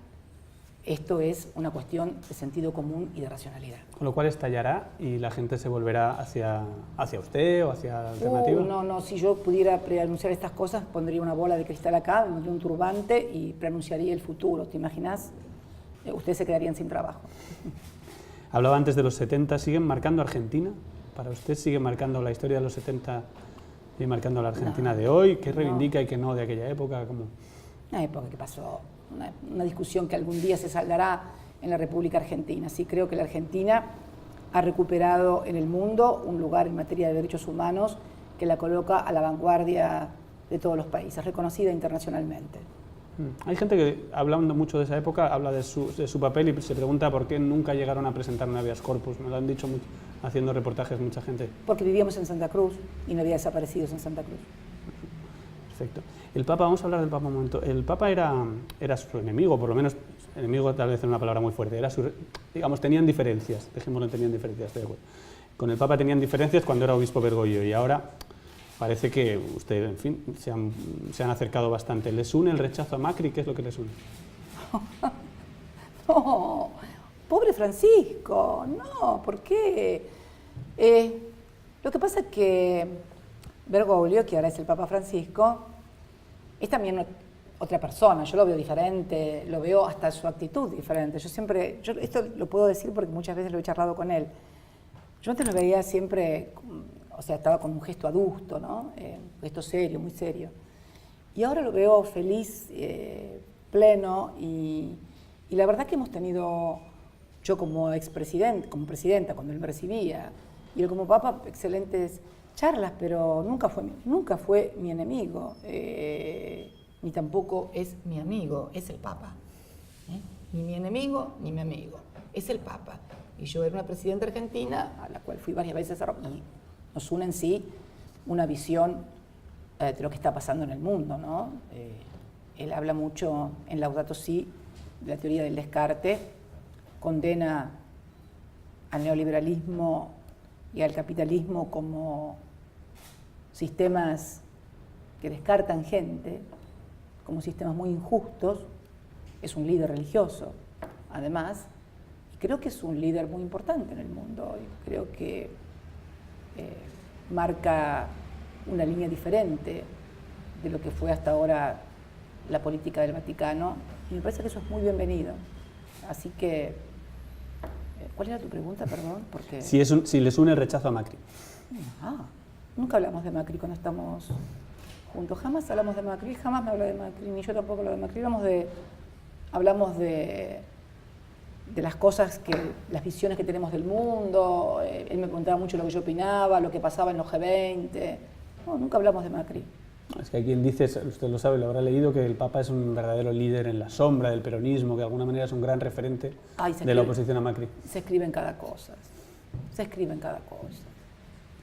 esto es una cuestión de sentido común y de racionalidad. Con lo cual estallará y la gente se volverá hacia usted o hacia la alternativa. No, si yo pudiera preanunciar estas cosas, pondría una bola de cristal acá, me pondría un turbante y preanunciaría el futuro. ¿Te imaginas? Ustedes se quedarían sin trabajo. Hablaba antes de los 70, ¿siguen marcando Argentina? ¿Para usted sigue marcando la historia de los 70 y marcando la Argentina de hoy? ¿Qué reivindica y qué no de aquella época? ¿Cómo? Una época que pasó, una discusión que algún día se saldará en la República Argentina. Sí, creo que la Argentina ha recuperado en el mundo un lugar en materia de derechos humanos que la coloca a la vanguardia de todos los países, reconocida internacionalmente. Hay gente que, hablando mucho de esa época, habla de su papel y se pregunta por qué nunca llegaron a presentar un habeas corpus. Me lo han dicho mucho, haciendo reportajes mucha gente. Porque vivíamos en Santa Cruz y no había desaparecidos en Santa Cruz. Perfecto. El Papa, vamos a hablar del Papa un momento. El Papa era su enemigo, por lo menos, enemigo tal vez es una palabra muy fuerte, digamos, tenían diferencias, dejémoslo, tenían diferencias, estoy de acuerdo. Con el Papa tenían diferencias cuando era obispo Bergoglio y ahora parece que usted, en fin, se han acercado bastante. ¿Les une el rechazo a Macri? ¿Qué es lo que les une? No, pobre Francisco, no, ¿por qué? Lo que pasa es que Bergoglio, que ahora es el Papa Francisco, es también otra persona. Yo lo veo diferente, lo veo hasta su actitud diferente. Yo esto lo puedo decir porque muchas veces lo he charlado con él. Yo antes lo veía siempre, o sea, estaba con un gesto adusto, ¿no? Un gesto serio, muy serio. Y ahora lo veo feliz, pleno, y la verdad que hemos tenido, yo como expresidente, como presidenta, cuando él me recibía, y él como papa, excelentes charlas, pero nunca fue mi enemigo, ni tampoco es mi amigo, es el papa. Ni mi enemigo, ni mi amigo, es el papa. Y yo era una presidenta argentina, a la cual fui varias veces a Roma. Nos une en sí una visión de lo que está pasando en el mundo, ¿no? Él habla mucho en Laudato Si de la teoría del descarte, condena al neoliberalismo y al capitalismo como sistemas que descartan gente, como sistemas muy injustos. Es un líder religioso, además, y creo que es un líder muy importante en el mundo. Creo que marca una línea diferente de lo que fue hasta ahora la política del Vaticano, y me parece que eso es muy bienvenido. Así que, ¿cuál era tu pregunta, perdón? Porque... Si les une el rechazo a Macri. Nunca hablamos de Macri cuando estamos juntos, jamás hablamos de Macri, jamás me habla de Macri, ni yo tampoco hablo de Macri. Hablamos de las cosas, las visiones que tenemos del mundo. Él me preguntaba mucho lo que yo opinaba, lo que pasaba en los G20. No, nunca hablamos de Macri. Es que hay quien dice, usted lo sabe, lo habrá leído, que el Papa es un verdadero líder en la sombra del peronismo, que de alguna manera es un gran referente de la oposición a Macri. Se escribe en cada cosa.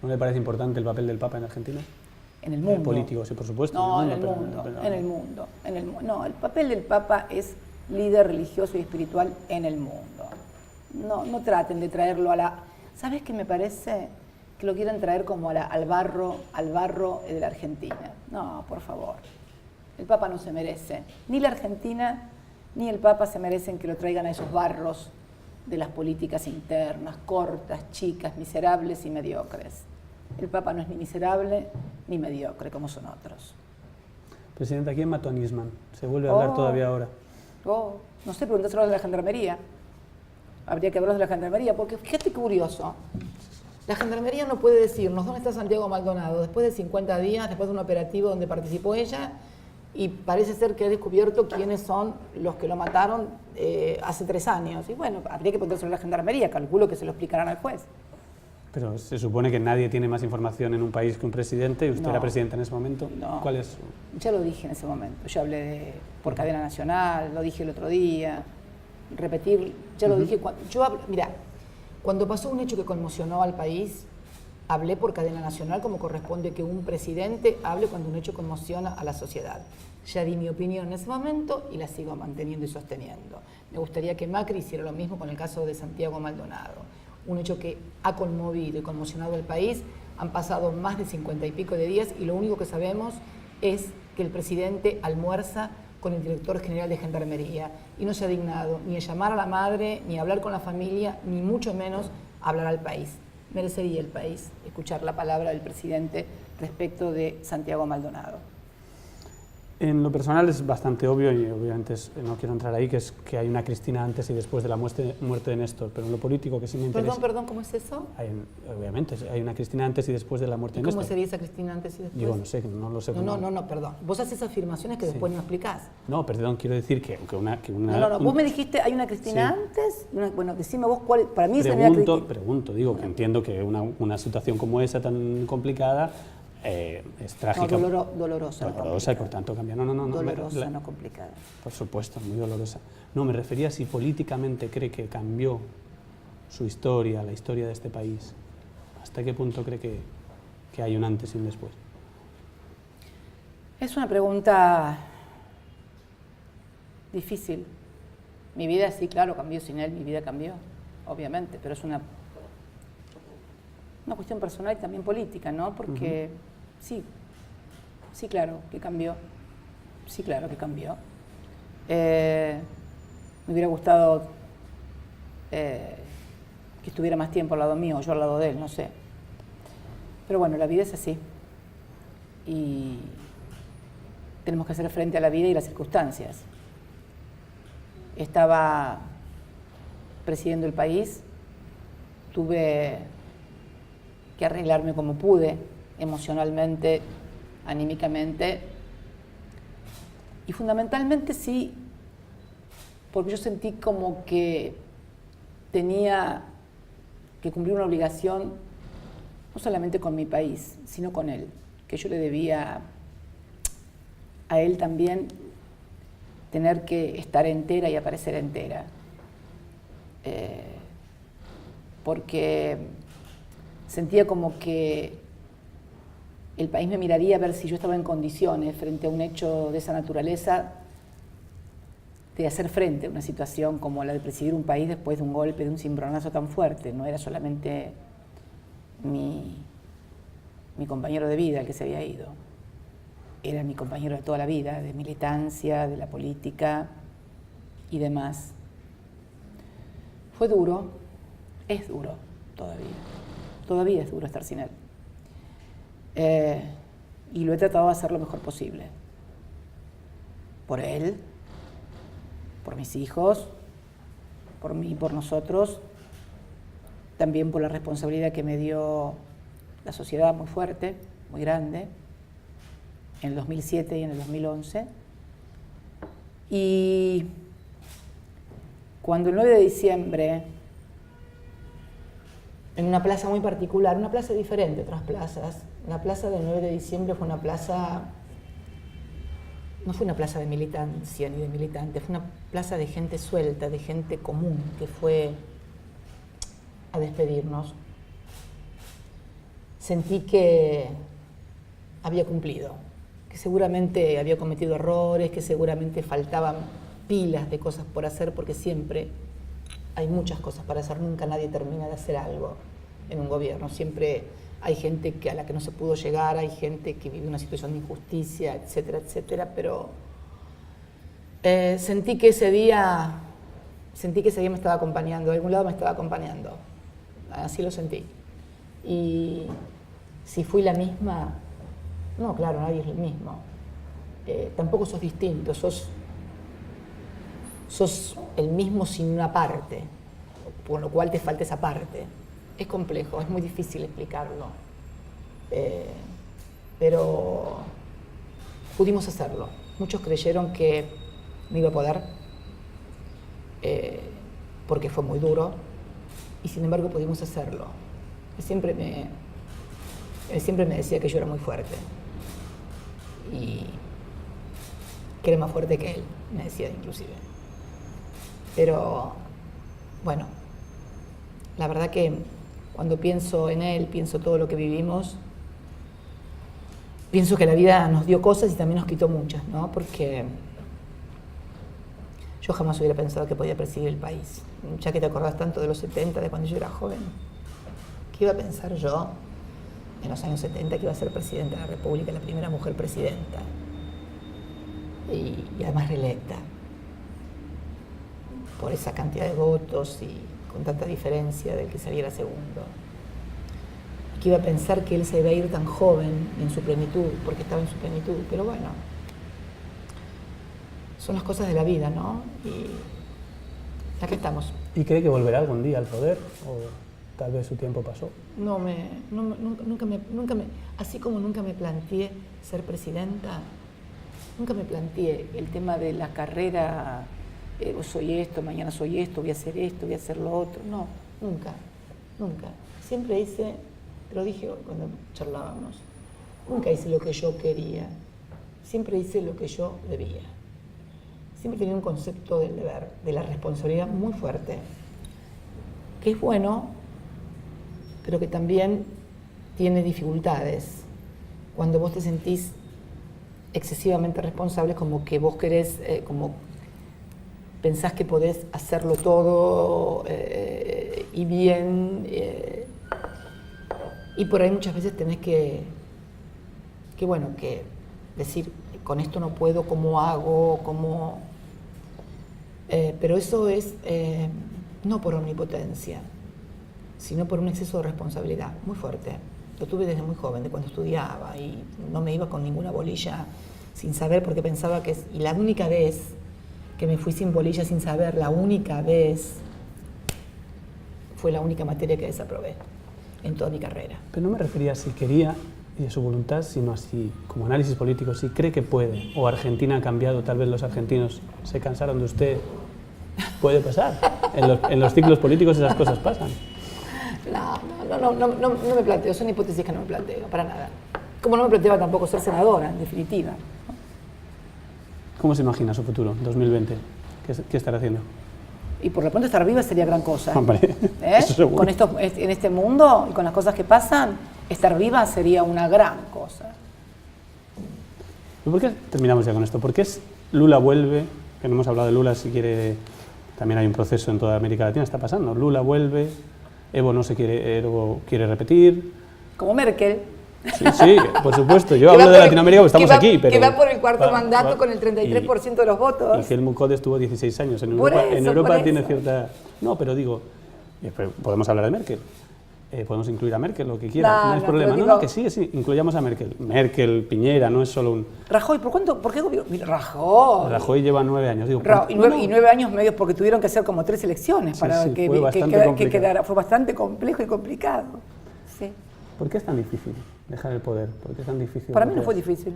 ¿No le parece importante el papel del Papa en Argentina? En el mundo. Político, sí, por supuesto. No, en el mundo. No, el papel del Papa es líder religioso y espiritual en el mundo. No traten de traerlo a la... ¿Sabes qué me parece? Que lo quieren traer como al barro de la Argentina. No, por favor. El Papa no se merece. Ni la Argentina ni el Papa se merecen que lo traigan a esos barros de las políticas internas, cortas, chicas, miserables y mediocres. El Papa no es ni miserable ni mediocre, como son otros. Presidenta, ¿quién mató a Nisman? ¿Se vuelve a hablar todavía ahora? No sé, preguntáselo a los de la Gendarmería. Habría que hablar de la Gendarmería, porque fíjate qué curioso. La Gendarmería no puede decirnos dónde está Santiago Maldonado después de 50 días, después de un operativo donde participó ella, y parece ser que ha descubierto quiénes son los que lo mataron hace 3 años. Y bueno, habría que preguntárselo a la Gendarmería, calculo que se lo explicarán al juez. Pero se supone que nadie tiene más información en un país que un presidente, y usted era presidenta en ese momento. No. ¿Cuál es? Ya lo dije en ese momento. Yo hablé por cadena nacional, lo dije el otro día. Repetir, ya lo dije. Mira, cuando pasó un hecho que conmocionó al país, hablé por cadena nacional como corresponde que un presidente hable cuando un hecho conmociona a la sociedad. Ya di mi opinión en ese momento y la sigo manteniendo y sosteniendo. Me gustaría que Macri hiciera lo mismo con el caso de Santiago Maldonado. Un hecho que ha conmovido y conmocionado al país. Han pasado más de 50 y pico de días y lo único que sabemos es que el presidente almuerza con el director general de Gendarmería y no se ha dignado ni a llamar a la madre, ni a hablar con la familia, ni mucho menos a hablar al país. Merecería el país escuchar la palabra del presidente respecto de Santiago Maldonado. En lo personal es bastante obvio, y obviamente no quiero entrar ahí, que hay una Cristina antes y después de la muerte de Néstor, pero en lo político que sí me interesa... Perdón, ¿cómo es eso? Obviamente, hay una Cristina antes y después de la muerte de Néstor. ¿Cómo sería esa Cristina antes y después? Digo, no sé, no lo sé. No, perdón. Vos haces afirmaciones que después no explicás. No, perdón, quiero decir que una... No, vos me dijiste, hay una Cristina antes, bueno, decime vos cuál, para mí esa Pregunto, digo, que entiendo que una situación como esa tan complicada... es trágica. No, dolorosa. Dolorosa y por tanto cambia. No. Dolorosa, no complicada. Por supuesto, muy dolorosa. No, me refería a si políticamente cree que cambió su historia, la historia de este país. ¿Hasta qué punto cree que hay un antes y un después? Es una pregunta difícil. Mi vida sí, claro, cambió sin él, mi vida cambió, obviamente, pero es una cuestión personal y también política, ¿no? Porque sí, claro que cambió. Sí, claro que cambió. Me hubiera gustado que estuviera más tiempo al lado mío, o yo al lado de él, no sé. Pero bueno, la vida es así. Y tenemos que hacer frente a la vida y las circunstancias. Estaba presidiendo el país, tuve que arreglarme como pude, emocionalmente, anímicamente, y fundamentalmente sí, porque yo sentí como que tenía que cumplir una obligación, no solamente con mi país, sino con él, que yo le debía a él también tener que estar entera y aparecer entera, porque sentía como que el país me miraría a ver si yo estaba en condiciones frente a un hecho de esa naturaleza de hacer frente a una situación como la de presidir un país después de un golpe, de un cimbronazo tan fuerte. No era solamente mi compañero de vida el que se había ido, era mi compañero de toda la vida, de militancia, de la política y demás. Fue duro, es duro todavía es duro estar sin él. Y lo he tratado de hacer lo mejor posible. Por él, por mis hijos, por mí, por nosotros, también por la responsabilidad que me dio la sociedad muy fuerte, muy grande, en el 2007 y en el 2011. Y cuando el 9 de diciembre, en una plaza muy particular, una plaza diferente de otras plazas, la plaza del 9 de diciembre fue una plaza, no fue una plaza de militancia ni de militantes, fue una plaza de gente suelta, de gente común, que fue a despedirnos. Sentí que había cumplido, que seguramente había cometido errores, que seguramente faltaban pilas de cosas por hacer, porque siempre hay muchas cosas para hacer, nunca nadie termina de hacer algo en un gobierno. Siempre hay gente a la que no se pudo llegar, hay gente que vive una situación de injusticia, etcétera, etcétera, pero sentí que ese día me estaba acompañando, de algún lado me estaba acompañando, así lo sentí. Y si fui la misma, no, claro, nadie es el mismo. Tampoco sos distinto, sos el mismo sin una parte, por lo cual te falta esa parte. Es complejo, es muy difícil explicarlo, pero pudimos hacerlo. Muchos creyeron que no iba a poder, porque fue muy duro, y sin embargo pudimos hacerlo. Él siempre me decía que yo era muy fuerte, y que era más fuerte que él, me decía inclusive. Pero, bueno, la verdad que cuando pienso en él, pienso todo lo que vivimos, pienso que la vida nos dio cosas y también nos quitó muchas, ¿no? Porque yo jamás hubiera pensado que podía presidir el país. Ya que te acordás tanto de los 70, de cuando yo era joven, ¿qué iba a pensar yo en los años 70 que iba a ser presidenta de la República, la primera mujer presidenta? y además reelecta por esa cantidad de votos y con tanta diferencia del que saliera segundo. Y que iba a pensar que él se iba a ir tan joven en su plenitud, porque estaba en su plenitud, pero bueno, son las cosas de la vida, ¿no? Y aquí estamos. ¿Y cree que volverá algún día al poder? ¿O tal vez su tiempo pasó? Nunca me, así como nunca me planteé ser presidenta, nunca me planteé el tema de la carrera, soy esto, mañana soy esto, voy a hacer esto, voy a hacer lo otro. No, nunca. Siempre hice, te lo dije hoy cuando charlábamos, nunca hice lo que yo quería, siempre hice lo que yo debía. Siempre tenía un concepto del deber, de la responsabilidad muy fuerte, que es bueno, pero que también tiene dificultades. Cuando vos te sentís excesivamente responsable, como que vos querés, como pensás que podés hacerlo todo y bien, y por ahí muchas veces tenés que decir, con esto no puedo, ¿cómo hago? Pero eso es no por omnipotencia, sino por un exceso de responsabilidad muy fuerte. Lo tuve desde muy joven, de cuando estudiaba, y no me iba con ninguna bolilla sin saber, porque pensaba que y la única vez que me fui sin bolilla sin saber, la única vez, fue la única materia que desaprobé en toda mi carrera. Pero no me refería a si quería y de su voluntad, sino así como análisis político, si cree que puede, o Argentina ha cambiado, tal vez los argentinos se cansaron de usted. Puede pasar, en los ciclos políticos esas cosas pasan. No me planteo, son hipótesis que no me planteo, para nada. Como no me planteaba tampoco ser senadora, en definitiva. ¿Cómo se imagina su futuro, 2020? ¿Qué estará haciendo? Y por lo pronto estar viva sería gran cosa. Hombre, eso seguro. En este mundo y con las cosas que pasan, estar viva sería una gran cosa. ¿Por qué terminamos ya con esto? ¿Por qué Lula vuelve? Que no hemos hablado de Lula, si quiere, también hay un proceso en toda América Latina, está pasando. Lula vuelve, Evo quiere repetir. Como Merkel. Sí, por supuesto. Yo hablo de Latinoamérica porque estamos aquí. Pero que va por el cuarto mandato con el 33% de los votos. Y Helmut Kohl estuvo 16 años. En Europa tiene cierta... No, pero digo, podemos hablar de Merkel. Podemos incluir a Merkel, lo que quiera, no hay problema. No, que sí, incluyamos a Merkel. Merkel, Piñera, no es solo un... Rajoy, ¿por qué gobierno? Rajoy. Rajoy lleva 9 años. Digo, y 9 años medios porque tuvieron que hacer como 3 elecciones para que quedara. Fue bastante complejo y complicado. Sí. ¿Por qué es tan difícil dejar el poder? ¿Por qué es tan difícil? Para mí no fue difícil.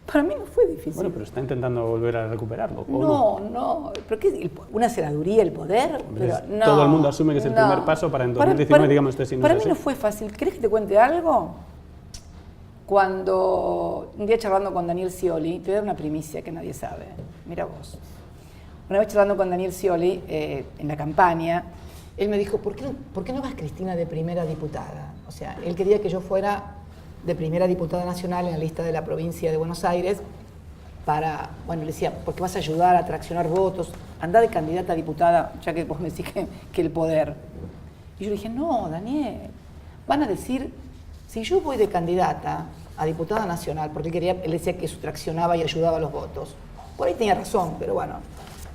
Para mí no fue difícil. Bueno, pero está intentando volver a recuperarlo. No. ¿Pero qué? ¿Una senaduría, el poder? Pero, no, todo el mundo asume que es el primer paso para en 2019, digamos, si no Para es mí así. no fue fácil. ¿Querés que te cuente algo? Cuando, un día charlando con Daniel Scioli, te voy a dar una primicia que nadie sabe. Mira vos. Una vez charlando con Daniel Scioli, en la campaña, él me dijo, ¿por qué no vas, Cristina, de primera diputada? O sea, él quería que yo fuera de primera diputada nacional en la lista de la provincia de Buenos Aires le decía, porque vas a ayudar a traccionar votos, anda de candidata a diputada, ya que vos me decís que el poder. Y yo le dije, no, Daniel, van a decir, si yo voy de candidata a diputada nacional, porque él decía que eso traccionaba y ayudaba a los votos, por ahí tenía razón, pero bueno.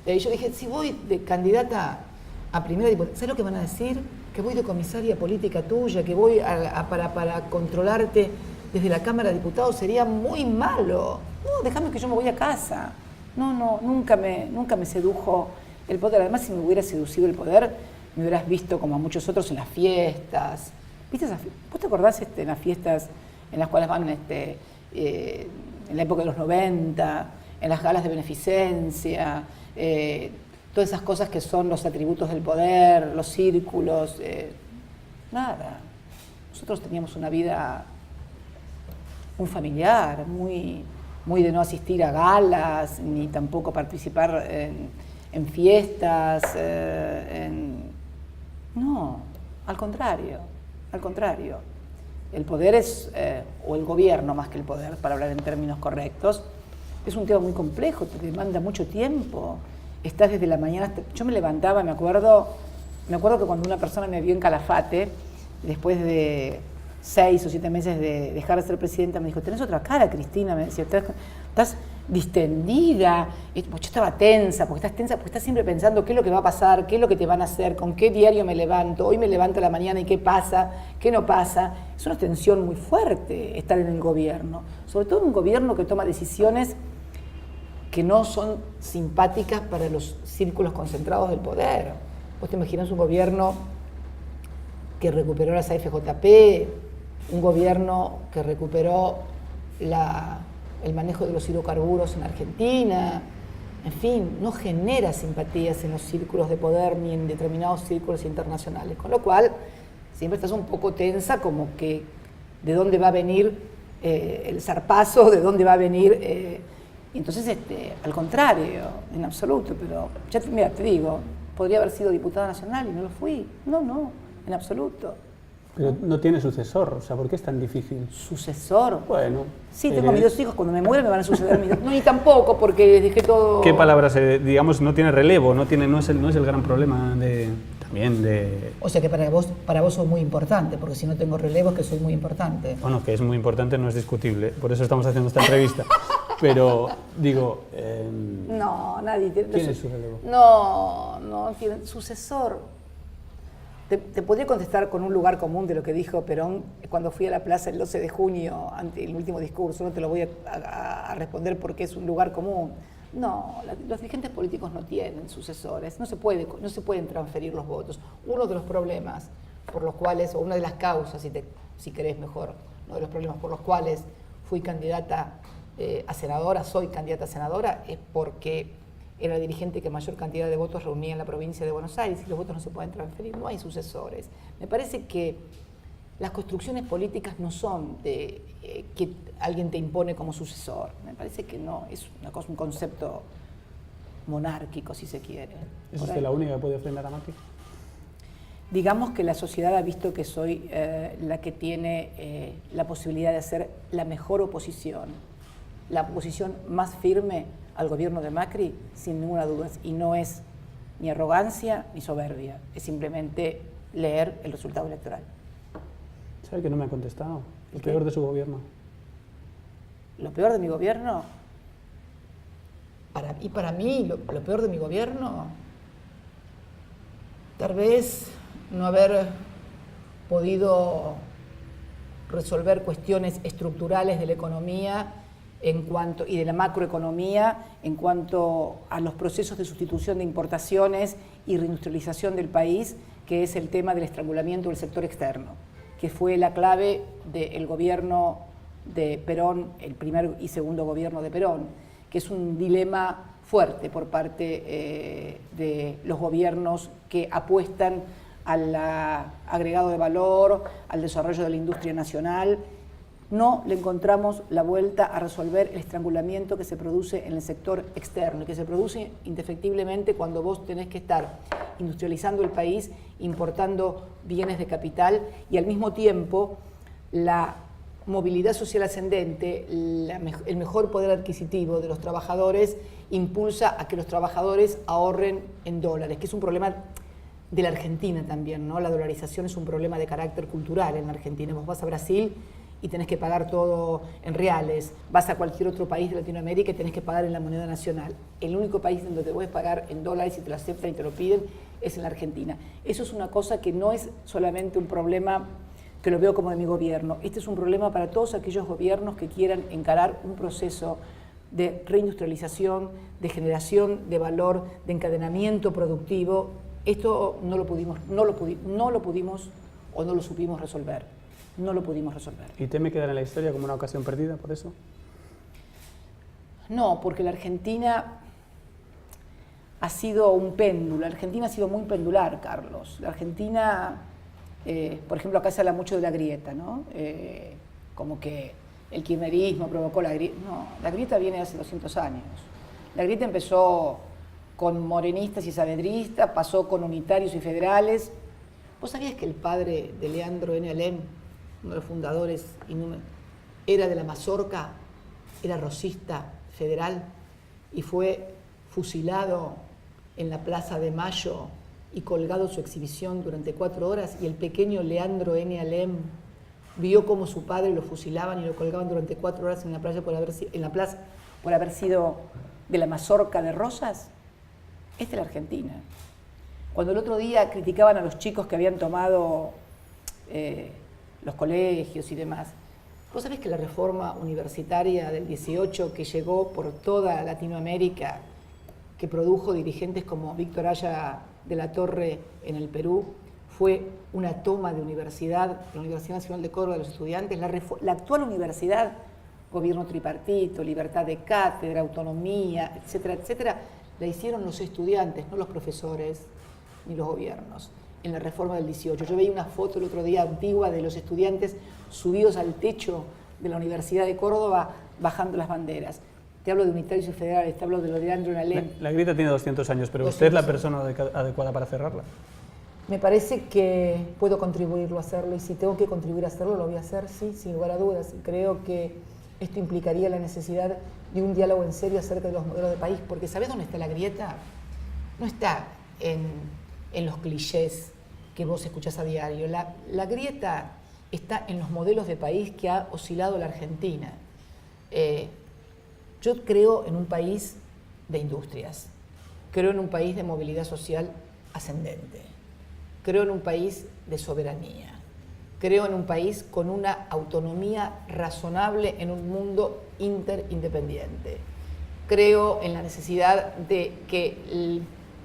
Yo dije, si voy de candidata a primera diputada, ¿sabes lo que van a decir? Que voy de comisaria política tuya, que voy para controlarte desde la Cámara de Diputados, sería muy malo. No, déjame que yo me voy a casa. No, nunca me sedujo el poder. Además, si me hubiera seducido el poder, me hubieras visto como a muchos otros en las fiestas. ¿Viste ¿Vos te acordás en las fiestas en las cuales van en la época de los 90, en las galas de beneficencia, todas esas cosas que son los atributos del poder, los círculos? Nada. Nosotros teníamos una vida muy familiar, muy de no asistir a galas, ni tampoco participar en fiestas. No, al contrario. El poder es, o el gobierno más que el poder, para hablar en términos correctos, es un tema muy complejo, te demanda mucho tiempo. Estás desde la mañana yo me levantaba, me acuerdo que cuando una persona me vio en Calafate, después de 6 o 7 meses de dejar de ser presidenta, me dijo, tenés otra cara, Cristina, me decía, estás distendida. Yo estaba tensa, porque estás siempre pensando qué es lo que va a pasar, qué es lo que te van a hacer, con qué diario me levanto, hoy me levanto a la mañana y qué pasa, qué no pasa. Es una tensión muy fuerte estar en el gobierno, sobre todo un gobierno que toma decisiones que no son simpáticas para los círculos concentrados del poder. Vos te imaginás un gobierno que recuperó las AFJP, un gobierno que recuperó el manejo de los hidrocarburos en Argentina, en fin, no genera simpatías en los círculos de poder ni en determinados círculos internacionales, con lo cual siempre estás un poco tensa, como que de dónde va a venir el zarpazo, de dónde va a venir... Y entonces, al contrario, en absoluto, pero ya mira, te digo, podría haber sido diputada nacional y no lo fui. No, en absoluto. Pero no tiene sucesor, o sea, ¿por qué es tan difícil? ¿Sucesor? Bueno. Sí, tengo mis 2 hijos, cuando me muera me van a suceder mis 2. No, ni tampoco, porque les dejé todo... ¿Qué palabras, digamos, no tiene relevo, no es el gran problema también de... O sea que para vos sos muy importante, porque si no tengo relevo es que soy muy importante. Bueno, que es muy importante no es discutible, por eso estamos haciendo esta entrevista. Pero, digo... no, nadie tiene... ¿Quién es su relevo? No tiene sucesor. Te podría contestar con un lugar común de lo que dijo Perón cuando fui a la plaza el 12 de junio, ante el último discurso. No te lo voy a responder porque es un lugar común. No, los dirigentes políticos no tienen sucesores, no se pueden transferir los votos. Uno de los problemas por los cuales, o una de las causas, si querés mejor, uno de los problemas por los cuales fui candidata a senadora, soy candidata a senadora, es porque era el dirigente que mayor cantidad de votos reunía en la provincia de Buenos Aires y los votos no se pueden transferir, no hay sucesores. Me parece que las construcciones políticas no son de que alguien te impone como sucesor. Me parece que no, es un concepto monárquico, si se quiere. ¿Es usted la única que puede frenar a Macri? Digamos que la sociedad ha visto que soy la que tiene la posibilidad de hacer la mejor oposición, la oposición más firme al gobierno de Macri, sin ninguna duda, y no es ni arrogancia ni soberbia, es simplemente leer el resultado electoral. ¿Sabe que no me ha contestado? El peor de su gobierno. ¿Lo peor de mi gobierno? Para mí, lo peor de mi gobierno, tal vez no haber podido resolver cuestiones estructurales de la economía y de la macroeconomía en cuanto a los procesos de sustitución de importaciones y reindustrialización del país, que es el tema del estrangulamiento del sector externo, que fue la clave del gobierno de Perón, el primer y segundo gobierno de Perón, que es un dilema fuerte por parte de los gobiernos que apuestan al agregado de valor, al desarrollo de la industria nacional. No le encontramos la vuelta a resolver el estrangulamiento que se produce en el sector externo y que se produce indefectiblemente cuando vos tenés que estar industrializando el país, importando bienes de capital y al mismo tiempo la movilidad social ascendente, el mejor poder adquisitivo de los trabajadores impulsa a que los trabajadores ahorren en dólares, que es un problema de la Argentina también, ¿no? La dolarización es un problema de carácter cultural en la Argentina. Vos vas a Brasil y tenés que pagar todo en reales, vas a cualquier otro país de Latinoamérica y tenés que pagar en la moneda nacional. El único país donde te puedes pagar en dólares y te lo aceptan y te lo piden es en la Argentina. Eso es una cosa que no es solamente un problema que lo veo como de mi gobierno. Este es un problema para todos aquellos gobiernos que quieran encarar un proceso de reindustrialización, de generación de valor, de encadenamiento productivo. Esto no lo pudimos o no lo supimos resolver. No lo pudimos resolver. ¿Y teme quedar en la historia como una ocasión perdida por eso? No, porque la Argentina ha sido un péndulo. La Argentina ha sido muy pendular, Carlos. La Argentina, por ejemplo, acá se habla mucho de la grieta, ¿no? Como que el kirchnerismo provocó la grieta. No, la grieta viene hace 200 años. La grieta empezó con morenistas y saavedristas, pasó con unitarios y federales. ¿Vos sabías que el padre de Leandro N. Alem, uno de los fundadores, era de la Mazorca, era rosista federal y fue fusilado en la Plaza de Mayo y colgado su exhibición durante 4 horas? Y el pequeño Leandro N. Alem vio cómo su padre lo fusilaban y lo colgaban durante 4 horas en la playa por haber sido de la mazorca de rosas? Esta es la Argentina. Cuando el otro día criticaban a los chicos que habían tomado los colegios y demás, vos sabés que la reforma universitaria del 18 que llegó por toda Latinoamérica, que produjo dirigentes como Víctor Haya de la Torre en el Perú, fue una toma de universidad, la Universidad Nacional de Córdoba de los estudiantes, la actual universidad, gobierno tripartito, libertad de cátedra, autonomía, etcétera, etcétera, la hicieron los estudiantes, no los profesores ni los gobiernos, en la reforma del 18. Yo veía una foto el otro día antigua de los estudiantes subidos al techo de la Universidad de Córdoba bajando las banderas. Te hablo de unitarios y federales, te hablo de lo de Leandro Nalén. La grieta tiene 200 años, pero 200 ¿usted es la persona adecuada para cerrarla? Me parece que puedo contribuirlo a hacerlo, y si tengo que contribuir a hacerlo, lo voy a hacer, sí, sin lugar a dudas. Creo que esto implicaría la necesidad de un diálogo en serio acerca de los modelos de país, porque ¿sabés dónde está la grieta? No está en los clichés que vos escuchás a diario. La grieta está en los modelos de país que ha oscilado la Argentina. Yo creo en un país de industrias, creo en un país de movilidad social ascendente, creo en un país de soberanía, creo en un país con una autonomía razonable en un mundo interindependiente. Creo en la necesidad de que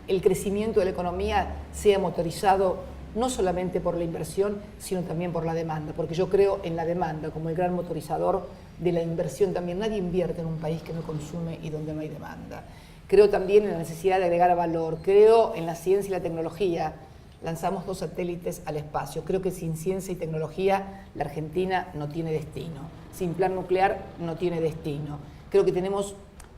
el crecimiento de la economía sea motorizado no solamente por la inversión, sino también por la demanda, porque yo creo en la demanda como el gran motorizador de la inversión también. Nadie invierte en un país que no consume y donde no hay demanda. Creo también en la necesidad de agregar valor, creo en la ciencia y la tecnología. Lanzamos 2 satélites al espacio. Creo que sin ciencia y tecnología la Argentina no tiene destino. Sin plan nuclear no tiene destino. Creo que tenemos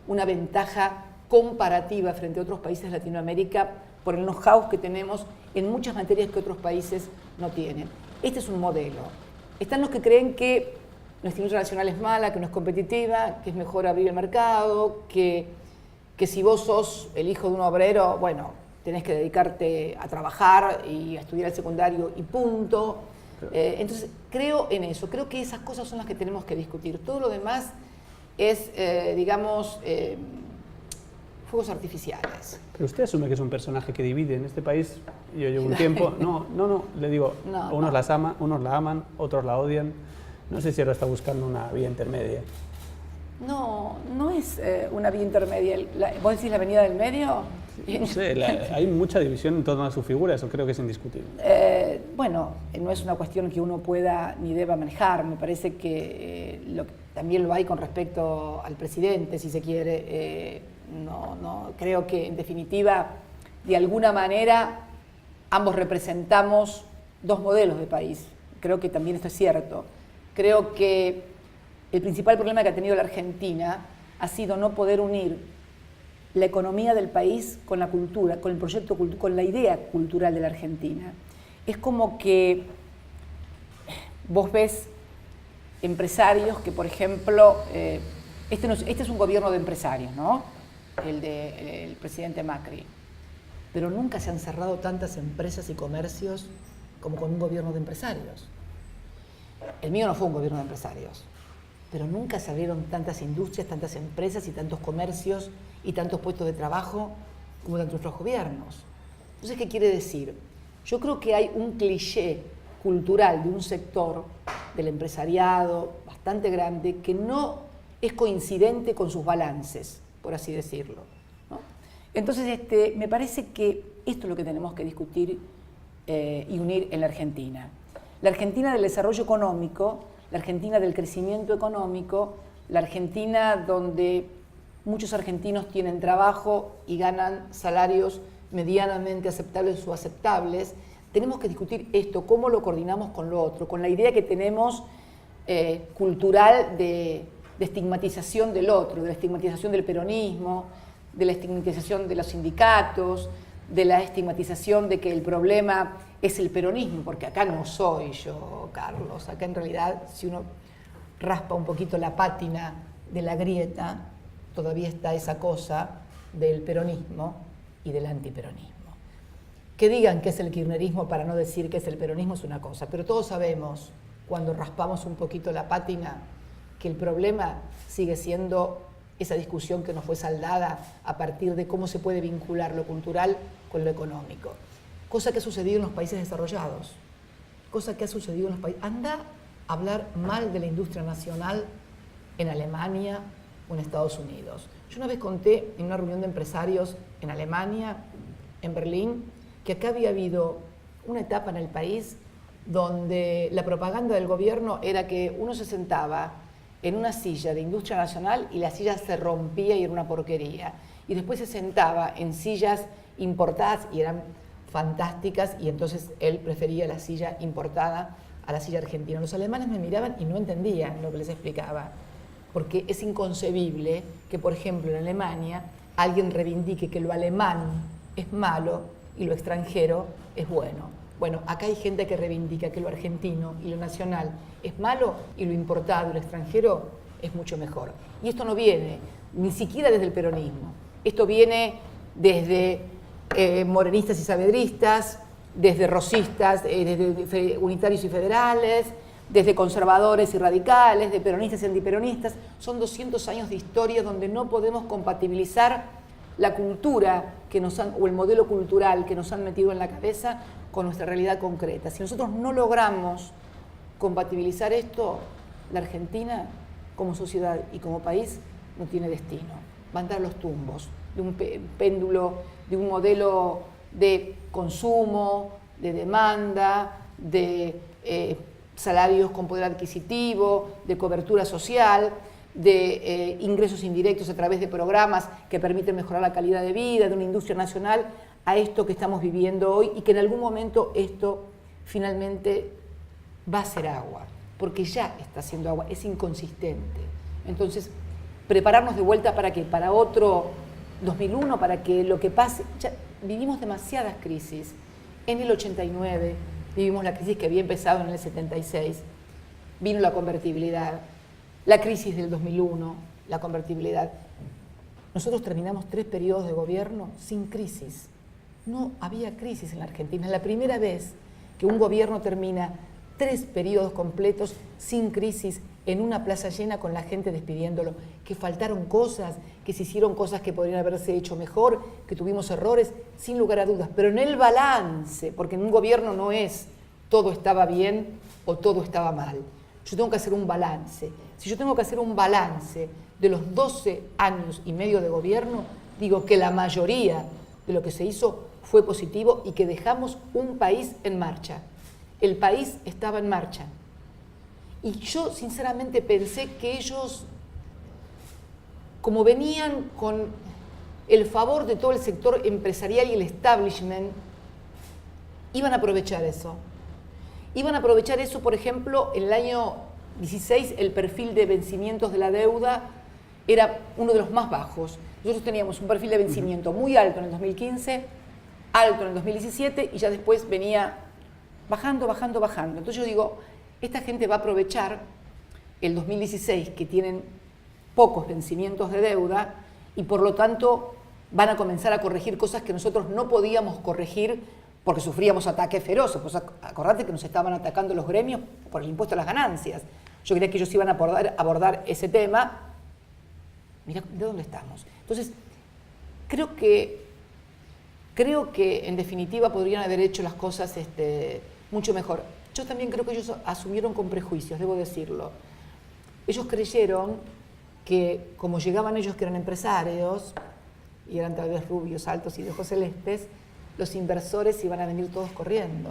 una ventaja comparativa frente a otros países de Latinoamérica por el know-how que tenemos en muchas materias que otros países no tienen. Este es un modelo. Están los que creen que nuestra industria nacional es mala, que no es competitiva, que es mejor abrir el mercado, que si vos sos el hijo de un obrero, bueno, tenés que dedicarte a trabajar y a estudiar el secundario y punto. Entonces, creo en eso. Creo que esas cosas son las que tenemos que discutir. Todo lo demás es, fuegos artificiales. Pero usted asume que es un personaje que divide en este país. Yo llevo un tiempo. No, le digo, unos la aman, otros la odian. No sé si ahora está buscando una vía intermedia. No es una vía intermedia. ¿Vos decís la avenida del medio? No sé, hay mucha división en torno a su figura, eso creo que es indiscutible. Bueno, no es una cuestión que uno pueda ni deba manejar. Me parece que también lo hay con respecto al presidente, si se quiere. Creo que en definitiva, de alguna manera, ambos representamos 2 modelos de país. Creo que también esto es cierto. Creo que el principal problema que ha tenido la Argentina ha sido no poder unir la economía del país con la cultura, con el proyecto, con la idea cultural de la Argentina. Es como que vos ves empresarios que, por ejemplo, este es un gobierno de empresarios, ¿no? El presidente Macri. Pero nunca se han cerrado tantas empresas y comercios como con un gobierno de empresarios. El mío no fue un gobierno de empresarios, pero nunca se abrieron tantas industrias, tantas empresas y tantos comercios y tantos puestos de trabajo como tantos otros gobiernos. Entonces, ¿qué quiere decir? Yo creo que hay un cliché cultural de un sector del empresariado bastante grande que no es coincidente con sus balances, por así decirlo, ¿no? Entonces, me parece que esto es lo que tenemos que discutir y unir en la Argentina. La Argentina del desarrollo económico, la Argentina del crecimiento económico, la Argentina donde muchos argentinos tienen trabajo y ganan salarios medianamente aceptables o aceptables. Tenemos que discutir esto, cómo lo coordinamos con lo otro, con la idea que tenemos cultural de estigmatización del otro, de la estigmatización del peronismo, de la estigmatización de los sindicatos, de la estigmatización de que el problema es el peronismo, porque acá no soy yo, Carlos. Acá en realidad, si uno raspa un poquito la pátina de la grieta, todavía está esa cosa del peronismo y del antiperonismo. Que digan que es el kirchnerismo para no decir que es el peronismo es una cosa, pero todos sabemos cuando raspamos un poquito la pátina, que el problema sigue siendo esa discusión que nos fue saldada a partir de cómo se puede vincular lo cultural con lo económico. Cosa que ha sucedido en los países desarrollados. Cosa que ha sucedido en los países. Anda a hablar mal de la industria nacional en Alemania o en Estados Unidos. Yo una vez conté en una reunión de empresarios en Alemania, en Berlín, que acá había habido una etapa en el país donde la propaganda del gobierno era que uno se sentaba en una silla de industria nacional y la silla se rompía y era una porquería. Y después se sentaba en sillas importadas y eran fantásticas, y entonces él prefería la silla importada a la silla argentina. Los alemanes me miraban y no entendían lo que les explicaba, porque es inconcebible que, por ejemplo, en Alemania alguien reivindique que lo alemán es malo y lo extranjero es bueno. Bueno, acá hay gente que reivindica que lo argentino y lo nacional es malo y lo importado y lo extranjero es mucho mejor. Y esto no viene ni siquiera desde el peronismo. Esto viene desde morenistas y saavedristas, desde rosistas, desde unitarios y federales, desde conservadores y radicales, de peronistas y antiperonistas. Son 200 años de historia donde no podemos compatibilizar la cultura que nos han, o el modelo cultural que nos han metido en la cabeza con nuestra realidad concreta. Si nosotros no logramos compatibilizar esto, la Argentina como sociedad y como país no tiene destino. Va a entrar a los tumbos de un péndulo, de un modelo de consumo, de demanda, de salarios con poder adquisitivo, de cobertura social, de ingresos indirectos a través de programas que permiten mejorar la calidad de vida, de una industria nacional, a esto que estamos viviendo hoy, y que en algún momento esto finalmente va a ser agua, porque ya está siendo agua, es inconsistente. Entonces, prepararnos de vuelta para qué, para otro 2001, para que lo que pase, ya vivimos demasiadas crisis. En el 89 vivimos la crisis que había empezado en el 76, vino la convertibilidad, la crisis del 2001, la convertibilidad. Nosotros terminamos 3 periodos de gobierno sin crisis. No había crisis en la Argentina. Es la primera vez que un gobierno termina 3 periodos completos sin crisis, en una plaza llena con la gente despidiéndolo, que faltaron cosas, que se hicieron cosas que podrían haberse hecho mejor, que tuvimos errores, sin lugar a dudas, pero en el balance, porque en un gobierno no es todo estaba bien o todo estaba mal. Yo tengo que hacer un balance. Si yo tengo que hacer un balance de los 12 años y medio de gobierno, digo que la mayoría de lo que se hizo fue positivo y que dejamos un país en marcha. El país estaba en marcha. Y yo sinceramente pensé que ellos, como venían con el favor de todo el sector empresarial y el establishment, iban a aprovechar eso. Iban a aprovechar eso, por ejemplo, en el año 16 el perfil de vencimientos de la deuda era uno de los más bajos. Nosotros teníamos un perfil de vencimiento muy alto en el 2015, alto en el 2017 y ya después venía bajando, bajando, bajando. Entonces yo digo, esta gente va a aprovechar el 2016, que tienen pocos vencimientos de deuda, y por lo tanto van a comenzar a corregir cosas que nosotros no podíamos corregir porque sufríamos ataques feroces. Pues acordate que nos estaban atacando los gremios por el impuesto a las ganancias. Yo creía que ellos iban a abordar ese tema. Mirá de dónde estamos. Entonces, creo que en definitiva podrían haber hecho las cosas mucho mejor. Yo también creo que ellos asumieron con prejuicios, debo decirlo. Ellos creyeron que, como llegaban ellos que eran empresarios, y eran tal vez rubios, altos y de ojos celestes, los inversores iban a venir todos corriendo.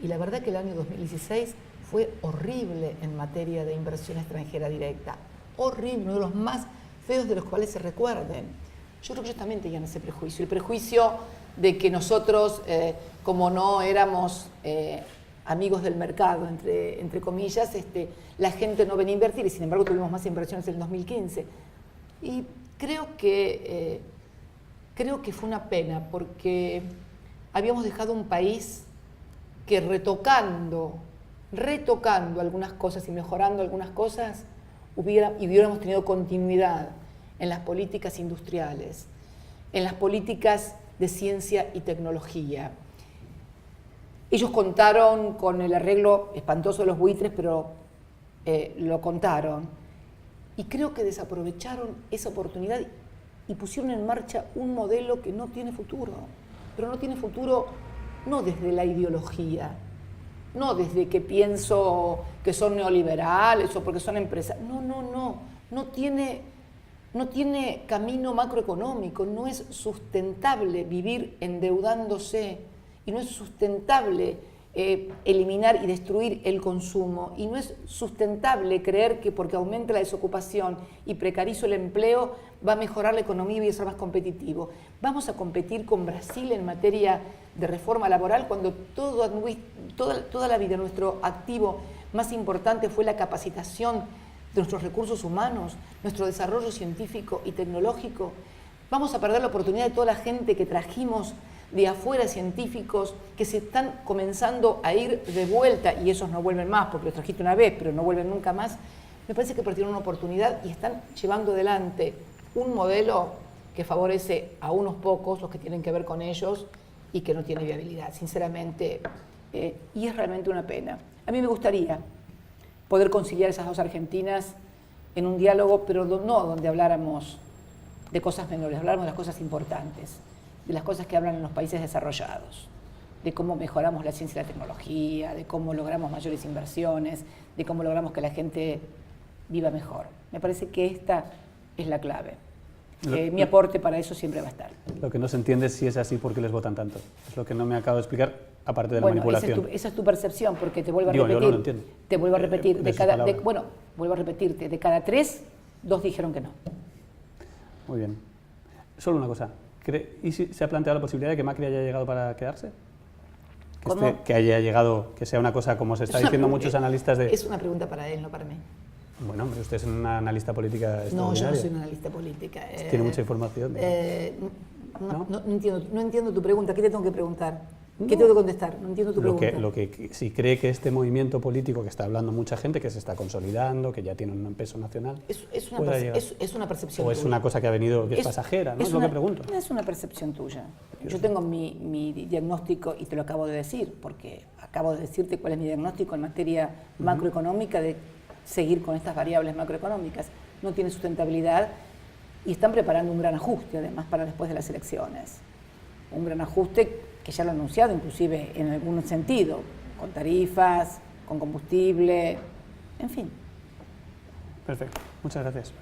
Y la verdad que el año 2016 fue horrible en materia de inversión extranjera directa. Horrible, uno de los más feos de los cuales se recuerden. Yo creo que ellos también tenían ese prejuicio. El prejuicio de que nosotros, como no éramos amigos del mercado, entre comillas, la gente no venía a invertir, y sin embargo tuvimos más inversiones en el 2015. Y creo que fue una pena, porque habíamos dejado un país que retocando algunas cosas y mejorando algunas cosas, hubiéramos tenido continuidad en las políticas industriales, en las políticas de ciencia y tecnología. Ellos contaron con el arreglo espantoso de los buitres, pero lo contaron. Y creo que desaprovecharon esa oportunidad y pusieron en marcha un modelo que no tiene futuro. Pero no tiene futuro no desde la ideología, no desde que pienso que son neoliberales o porque son empresas. No tiene camino macroeconómico, no es sustentable vivir endeudándose y no es sustentable eliminar y destruir el consumo y no es sustentable creer que porque aumenta la desocupación y precarizo el empleo va a mejorar la economía y va a ser más competitivo. Vamos a competir con Brasil en materia de reforma laboral cuando toda la vida nuestro activo más importante fue la capacitación de nuestros recursos humanos, nuestro desarrollo científico y tecnológico. Vamos a perder la oportunidad de toda la gente que trajimos de afuera, científicos que se están comenzando a ir de vuelta y esos no vuelven más porque los trajiste una vez pero no vuelven nunca más. Me parece que perdieron una oportunidad y están llevando adelante un modelo que favorece a unos pocos, los que tienen que ver con ellos, y que no tiene viabilidad, sinceramente, y es realmente una pena. A mí me gustaría poder conciliar esas dos Argentinas en un diálogo, pero no donde habláramos de cosas menores, habláramos de las cosas importantes, de las cosas que hablan en los países desarrollados, de cómo mejoramos la ciencia y la tecnología, de cómo logramos mayores inversiones, de cómo logramos que la gente viva mejor. Me parece que esta es la clave. Mi aporte para eso siempre va a estar. Lo que no se entiende es si es así, ¿por qué les votan tanto? Es lo que no me acabo de explicar, aparte de la manipulación. Esa es tu percepción, porque te vuelvo a repetir. Yo no lo entiendo. Te vuelvo a repetir. Vuelvo a repetirte. De cada 3, 2 dijeron que no. Muy bien. Solo una cosa. ¿Y si se ha planteado la posibilidad de que Macri haya llegado para quedarse? Que haya llegado, que sea una cosa como se está diciendo muchos analistas de... Es una pregunta para él, no para mí. Bueno, hombre, usted es una analista política extraordinaria. No, yo no soy una analista política. Tiene mucha información. No entiendo tu pregunta. ¿Qué te tengo que preguntar? ¿Qué tengo que contestar? No entiendo tu pregunta. Si cree que este movimiento político que está hablando mucha gente, que se está consolidando, que ya tiene un peso nacional, es una percepción o es tuya. Una cosa que ha venido, que es pasajera, ¿no? Es lo que pregunto. Es una percepción tuya. Yo tengo mi diagnóstico y te lo acabo de decir, porque acabo de decirte cuál es mi diagnóstico en materia macroeconómica de seguir con estas variables macroeconómicas. No tiene sustentabilidad y están preparando un gran ajuste, además, para después de las elecciones. Un gran ajuste que ya lo han anunciado, inclusive en algún sentido, con tarifas, con combustible, en fin. Perfecto. Muchas gracias.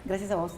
Gracias a vos.